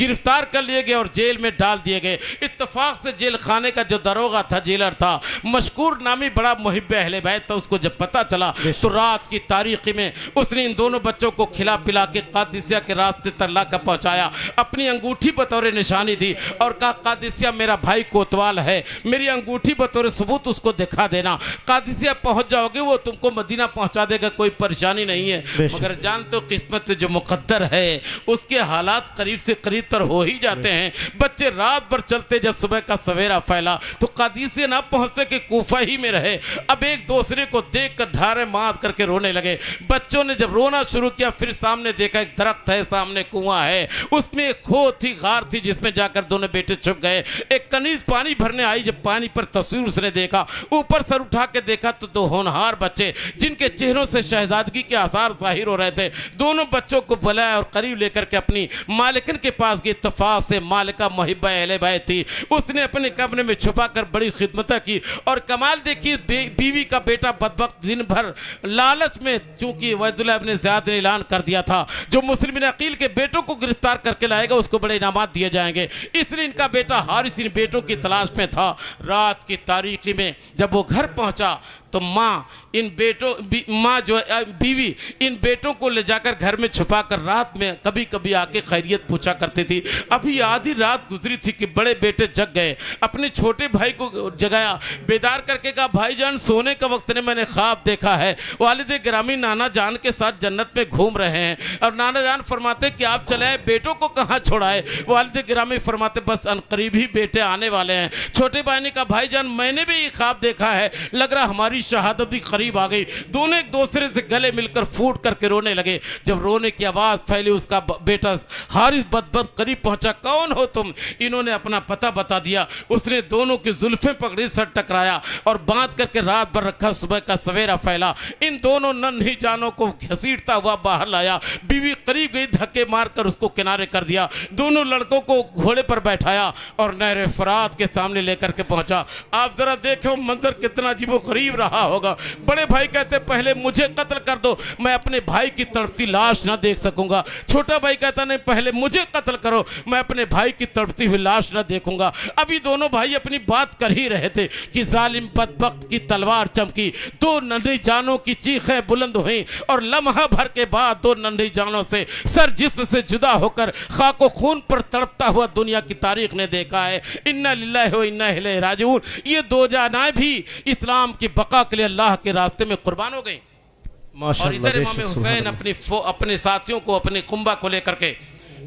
گرفتار کر لیے گئے اور جیل میں ڈال دیے گئے۔ اتفاق سے جیل خانے کا جو دروغہ تھا، جیلر تھا، مشکور نامی بڑا محب اہل بیت تھا، اس کو جب پتہ چلا تو رات کی تاریکی میں اس نے ان دونوں بچوں کو کھلا پلا کے قادسیہ کے راستے تر لا کر پہنچایا، اپنی انگوٹھی بطور نشانی دی اور کہا قادسیہ میرا بھائی کوتوال ہے، میری انگوٹھی بطور ثبوت اس کو دکھا دینا، قادسیہ پہنچ جاؤ گے وہ تم کو مدینہ پہنچا دے گا، کوئی پریشانی نہیں ہے۔ مگر جانتے ہو قسمت جو مقدر ہے اس کے حالات قریب سے قریب تر ہو ہی جاتے ہیں۔ بچے رات بھر چلتے، جب صبح کا سویرا پھیلا تو قادسیہ نہ پہنچتے کہ کوفہ ہی میں رہے، اب ایک دوسرے کو دیکھ کر ڈھارے مات کر کے رونے لگے۔ بچوں نے جب رونا شروع کیا پھر سامنے دیکھا ایک درخت ہے، سامنے کنواں ہے، اس میں ایک کھو تھی، غار تھی، جس میں جا کر دونوں بیٹے چھپ گئے۔ ایک کنیز پانی بھرنے آئی، جب پانی پر تصویر اس نے دیکھا، اوپر سر اٹھا کے دیکھا تو دو ہونہار بچے جن کے چہروں سے شہزادگی کے آثار ظاہر ہو رہے تھے، دونوں بچوں کو بلایا اور قریب لے کر کے اپنی مالکن کے پاس گئے۔ اتفاق سے مالکہ محبہ اہل بیت تھی، اس نے اپنے کمرے میں چھپا کر بڑی خدمت کی اور کمال دیکھی بیوی کا بیٹا بدبخت دن بھر لالچ میں، چونکہ عبید اللہ ابن زیاد نے اعلان کر دیا تھا جو مسلم عقیل کے بیٹوں کو گرفتار کر کے لائے گا اس کو بڑے انعامات دیے جائیں گے، اس لیے ان کا بیٹا حارث ان بیٹوں کی تلاش میں تھا۔ رات کی تاریکی میں جب وہ گھر پہنچا تو بیوی ان بیٹوں کو لے جا کر گھر میں چھپا کر رات میں کبھی کبھی آ کے خیریت پوچھا کرتی تھی۔ ابھی آدھی رات گزری تھی کہ بڑے بیٹے جگ گئے، اپنے چھوٹے بھائی کو جگایا، بیدار کر کے کہا بھائی جان سونے کا وقت نے میں نے خواب دیکھا ہے، والد گرامی نانا جان کے ساتھ جنت میں گھوم رہے ہیں، اور نانا جان فرماتے کہ آپ چلے آئے، بیٹوں کو کہاں چھوڑائے؟ والد گرامی فرماتے بس انقریب ہی بیٹے آنے والے ہیں۔ چھوٹے بھائی نے کہا بھائی جان میں نے بھی یہ خواب دیکھا ہے، لگ رہا ہماری شہادت بھی قریب آ گئی۔ دونوں ایک دوسرے سے گلے مل کر پھوٹ کر کے رونے لگے۔ جب رونے کی آواز پھیلی اس کا بیٹا حارث بدبخت قریب پہنچا، کون ہو تم؟ انہوں نے اپنا پتہ بتا دیا۔ اس نے دونوں کی زلفیں پکڑی، سر ٹکرایا اور باندھ کر کے رات بھر رکھا۔ صبح کا سویرا پھیلا، ان دونوں ننھی جانوں کو گھسیٹتا ہوا باہر لایا۔ بیوی قریب گئی، دھکے مار کر اس کو کنارے کر دیا، دونوں لڑکوں کو گھوڑے پر بیٹھایا اور نہر فرات کے سامنے لے کر کے پہنچا۔ آپ ذرا دیکھو منظر کتنا عجیب و غریب رہا ہوگا۔ بڑے بھائی کہتے پہلے مجھے قتل کر دو، میں اپنے بھائی کی تڑپتی لاش نہ دیکھ سکوں گا۔ چھوٹا بھائی کہتا نہیں پہلے مجھے قتل کرو، میں اپنے بھائی کی تڑپتی ہوئی لاش نہ دیکھوں گا۔ ابھی دونوں بھائی اپنی بات کر ہی رہے تھے کہ ظالم بدبخت کی تلوار چمکی، دو ننھی جانوں کی چیخیں بلند ہوئیں اور لمحہ بھر کے بعد دو ننھی جانوں سے سر جسم سے جدا ہو کر خاک و خون پر تڑپتا ہوا دنیا کی تاریخ نے دیکھا ہے۔ انا للہ و انا الیہ راجعون۔ یہ دو جانیں بھی اسلام کی بقا کے لیے اللہ کے راستے میں قربان ہو گئیں۔ اور ادھر امام حسین اپنے ساتھیوں کو، اپنے کنبہ کو لے کر کے،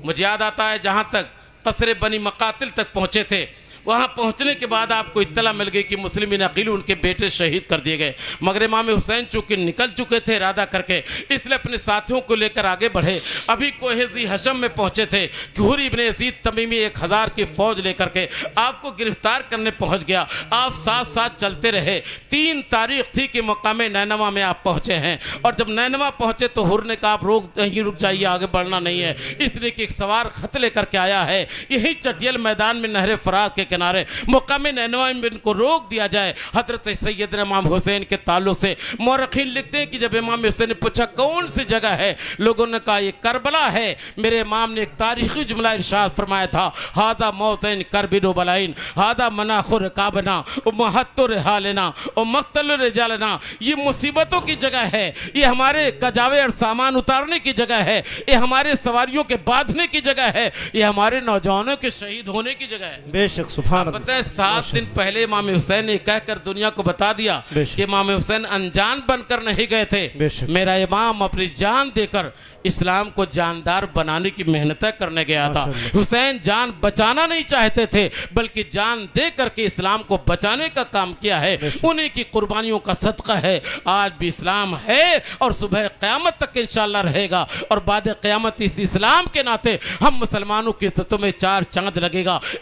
مجھے یاد آتا ہے جہاں تک قصر بنی مقاتل تک پہنچے تھے، وہاں پہنچنے کے بعد آپ کو اطلاع مل گئی کہ مسلمین عقیل ان کے بیٹے شہید کر دیے گئے، مگر امام حسین چونکہ نکل چکے تھے ارادہ کر کے، اس لیے اپنے ساتھیوں کو لے کر آگے بڑھے۔ ابھی کوہ ذی حشم میں پہنچے تھے کہ حر ابن یزید تمیمی 1000 کی فوج لے کر کے آپ کو گرفتار کرنے پہنچ گیا۔ آپ ساتھ ساتھ چلتے رہے۔ 3 تاریخ تھی کہ مقام نینوا میں آپ پہنچے ہیں، اور جب نینوا پہنچے تو حر نے کہا آپ رک جائیے، آگے بڑھنا نہیں ہے، اس لیے کہ ایک سوار خط لے کر کے آیا ہے، یہی چٹیل میدان میں نہر فرات کے کنارے مقام نینوا میں ان کو روک دیا جائے۔ حضرت سیدنا امام حسین کے تعلق سے مورخین لکھتے ہیں کہ جب امام حسین نے پوچھا کون سی جگہ ہے، لوگوں نے کہا یہ کربلا ہے۔ میرے امام نے ایک تاریخی جملہ ارشاد فرمایا تھا، ھذا موطن کرب و بلائن، ھذا مناخ رکابنا و محط رحالنا و مقتل رجالنا۔ یہ مصیبتوں کی جگہ ہے، یہ ہمارے کجاوے اور سامان اتارنے کی جگہ ہے، یہ ہمارے سواریوں کے باندھنے کی جگہ ہے، یہ ہمارے نوجوانوں کے شہید ہونے کی جگہ ہے۔
بے شک سبحان اللہ۔
7 دن پہلے امام حسین نے کہہ کر دنیا کو بتا دیا کہ امام حسین انجان بن کر نہیں گئے تھے، میرا امام اپنی جان دے کر اسلام کو جاندار بنانے کی محنتیں کرنے گیا تھا۔ حسین جان بچانا نہیں چاہتے تھے بلکہ جان دے کر کے اسلام کو بچانے کا کام کیا ہے، انہی کی قربانیوں کا صدقہ ہے آج بھی اسلام ہے، اور صبح قیامت تک انشاءاللہ رہے گا، اور بعد قیامت اس اسلام کے ناطے ہم مسلمانوں کی عزتوں میں 4 چاند لگے گا۔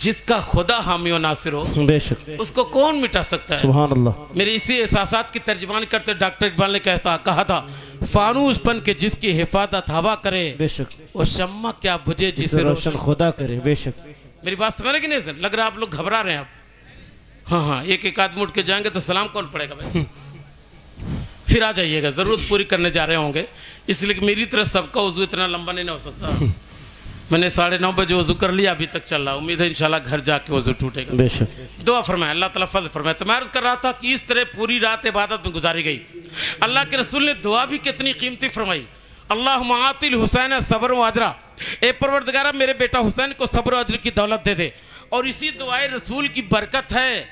جس کا خدا حامی و ناصر ہو
بے شک
اس کو کون مٹا سکتا ہے؟
سبحان اللہ.
میرے اسی احساسات کی ترجمانی کرتے ڈاکٹر اقبال نے کہا تھا فانوس بن کے جس کی حفاظت ہوا کرے
بے شک
وہ شمع کیا بجھے
جسے روشن خدا کرے. بے شک.
میری بات سمجھ رہے کہ نہیں سر؟ لگ رہا آپ لوگ گھبرا رہے ہیں اب. ہاں ایک آدمی اٹھ کے جائیں گے تو سلام کون پڑے گا بھائی؟ پھر آ جائیے گا، ضرورت پوری کرنے جا رہے ہوں گے، اس لیے کہ میری طرف سب کا وضو اتنا لمبا نہیں ہو سکتا. میں نے 9:30 بجے وضو کر لیا، ابھی تک چل رہا. امید ہے انشاءاللہ گھر جا کے وضو ٹوٹے گا.
بے شک.
دعا فرمائے، اللہ تعالیٰ فضل فرمائے. تو میں عرض کر رہا تھا کہ اس طرح پوری رات عبادت میں گزاری گئی. اللہ کے رسول نے دعا بھی کتنی قیمتی فرمائی. اللہم آتی الحسین صبر و اجرا، اے پروردگارہ میرے بیٹا حسین کو صبر و اجر کی دولت دے دے. اور اسی دعائے رسول کی برکت ہے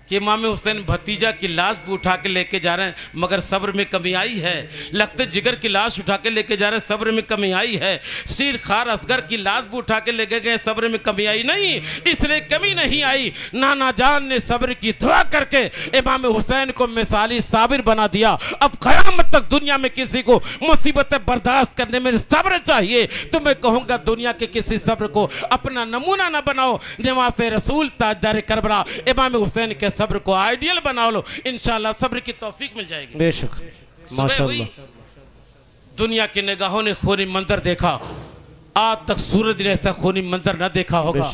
کہ امام حسین بھتیجا کی لاش بھی اٹھا کے لے کے جا رہے ہیں مگر صبر میں کمی آئی ہے. لخت جگر کی لاش اٹھا کے لے کے جا رہے ہیں، صبر میں کمی آئی ہے. شیر خار اصغر کی لاش بھی اٹھا کے لے کے گئے، صبر میں کمی آئی نہیں. اس لیے کمی نہیں آئی. نانا جان نے صبر کی دعا کر کے امام حسین کو مثالی صابر بنا دیا. اب قیامت تک دنیا میں کسی کو مصیبتیں برداشت کرنے میں صبر چاہیے تو میں کہوں گا دنیا کے کسی صبر کو اپنا نمونہ نہ بناؤ. نواز رسول تاجدار کربلا امام حسین کے صبر کو آئیڈیل بنا لو، انشاءاللہ صبر کی توفیق مل جائے گی.
بے شک. ماشاءاللہ.
دنیا کی نگاہوں نے خونی منظر دیکھا، آج تک سورج نے ایسا خونی منظر نہ دیکھا ہوگا.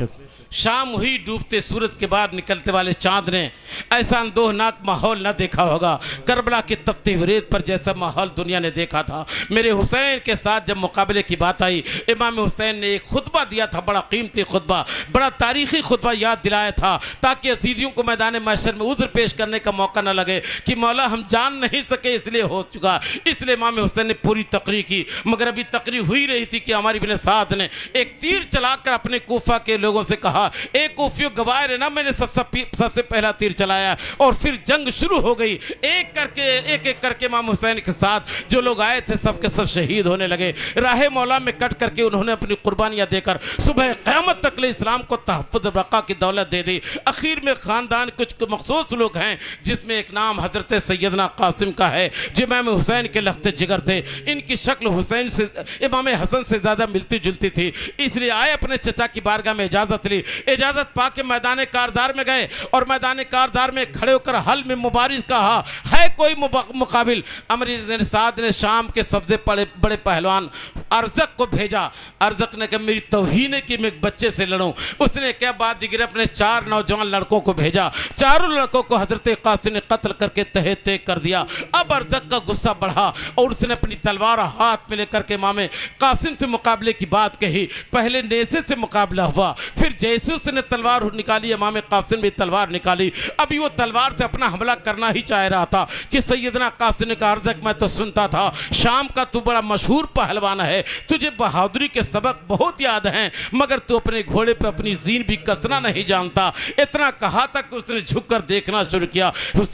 شام ہوئی ڈوبتے سورج کے بعد نکلتے والے چاند نے ایسا اندوہناک ماحول نہ دیکھا ہوگا. کربلا کی تپتی ہوئی ریت پر جیسا ماحول دنیا نے دیکھا تھا. میرے حسین کے ساتھ جب مقابلے کی بات آئی، امام حسین نے ایک خطبہ دیا تھا، بڑا قیمتی خطبہ، بڑا تاریخی خطبہ یاد دلایا تھا تاکہ عزیزیوں کو میدان محشر میں عذر پیش کرنے کا موقع نہ لگے کہ مولا ہم جان نہیں سکے اس لیے ہو چکا. اس لیے امام حسین نے پوری تقریر کی. مگر ابھی تقریر ہوئی رہی تھی کہ ہماری بن سعد نے ایک تیر چلا کر اپنے کوفہ کے لوگوں سے کہا، ایک کوفیوں گواہ رہنا میں نے سب سے پہلا تیر چلایا. اور پھر جنگ شروع ہو گئی. ایک ایک کر کے امام حسین کے ساتھ جو لوگ آئے تھے سب کے سب شہید ہونے لگے. راہ مولا میں کٹ کر کے انہوں نے اپنی قربانیاں دے کر صبح قیامت تک لے اسلام کو تحفظ بقا کی دولت دے دی. اخیر میں خاندان کچھ مخصوص لوگ ہیں جس میں ایک نام حضرت سیدنا قاسم کا ہے جو امام حسین کے لخت جگر تھے. ان کی شکل حسین سے امام حسن سے زیادہ ملتی جلتی تھی. اس لیے آئے اپنے چچا کی بارگاہ میں اجازت لی. اجازت پا کے میدان کارزار میں گئے اور میدان کارزار میں کھڑے ہو کر حل میں مبارز کہا، ہے کوئی مقابل؟ امر بن سعد نے شام کے سب سے بڑے پہلوان ارزق کو بھیجا. ارزق نے کہا میری توہین ہے کہ میں ایک بچے سے لڑوں. اس نے کیا بات دیگر اپنے 4 نوجوان لڑکوں کو بھیجا. چاروں لڑکوں کو حضرت قاسم نے قتل کر کے تہہ تہ کر دیا. اب ارزق کا غصہ بڑھا اور اس نے اپنی تلوار ہاتھ میں لے کر کے امام قاسم سے مقابلے کی بات کہی. پہلے نیزے سے مقابلہ ہوا، پھر جیسے اس نے تلوار نکالی امام قاسم بھی تلوار نکالی. ابھی وہ تلوار سے اپنا حملہ کرنا ہی چاہ رہا تھا کہ سیدنا قاسم نے کہا، ارزق میں تو سنتا تھا شام کا تو بڑا مشہور پہلوان ہے، تجھے بہادری کے سبق بہت یاد ہیں مگر تو اپنے گھوڑے پہ اپنی زین بھی کسنا نہیں جانتا. اتنا کہا تک اس نے جھک کر دیکھنا شروع کیا.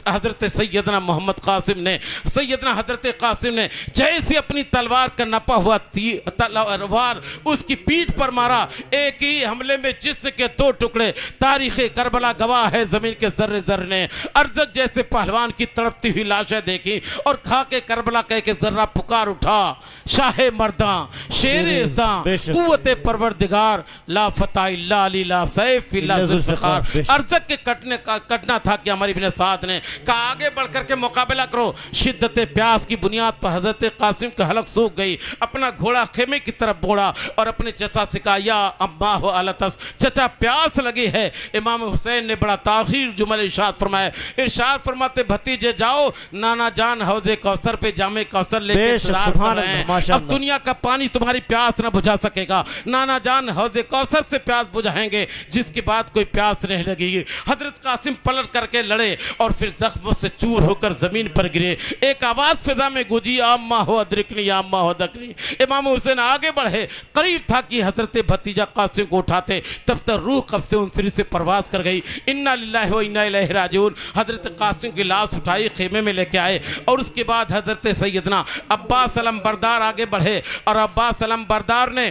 حضرت سیدنا محمد قاسم نے حضرت قاسم نے جیسے اپنی تلوار کا نپا ہوا تلوار اس کی پیٹھ پر مارا. ایک ہی حملے میں جسم کے 2 ٹکڑے. تاریخ کربلا گواہ ہے زمین کے ذرے ذرے نے ارزق جیسے پہلوان کی تڑپتی ہوئی لاشیں دیکھی اور کھا کے کربلا کہہ کے ذرہ پکار اٹھا، شاہ مرداں شیر ازداں قوت پروردگار لا فتح الا علی لا سیف الا ذوالفقار. ارزق کے کٹنا تھا کہ ہماری بن سعد نے کہا آگے بڑھ کر کے مقابلہ کرو. شدت پیاس کی بنیاد پر حضرت قاسم کا حلق سوکھ گئی. اپنا گھوڑا خیمے کی طرف بوڑا اور اپنے چچا سے کہا، یا اما ہو علتس، چچا پیاس لگی ہے. امام حسین نے بڑا تاخیر جمل ارشاد فرمایا. ارشاد فرماتے بھتیجے جاؤ، نانا جان حوض کوثر پہ جامع کوثر لے کے انتظار کر رہے ہیں. اب دنیا کا پانی تمہاری پیاس نہ بجھا سکے گا. نانا جان حوض کوثر سے پیاس بجھائیں گے جس کے بعد کوئی پیاس نہیں لگے گی. حضرت قاسم پلٹ کر کے لڑے اور پھر زخموں سے چور ہو کر زمین پر گرے. ایک آواز فضا میں گونجی، اما ہو ادرکنی یا اما ہو ادرکنی. امام حسین آگے بڑھے، قریب تھا کہ حضرت بھتیجا قاسم کو اٹھاتے، تب تک روح قبض سے انسری سے پرواز کر گئی. انا للہ و انا الیہ راجعون. حضرت قاسم کی لاش اٹھائی، خیمے میں لے کے آئے اور اس کے بعد حضرت سیدنا عباس علم بردار آگے بڑھے اور عباس علم بردار نے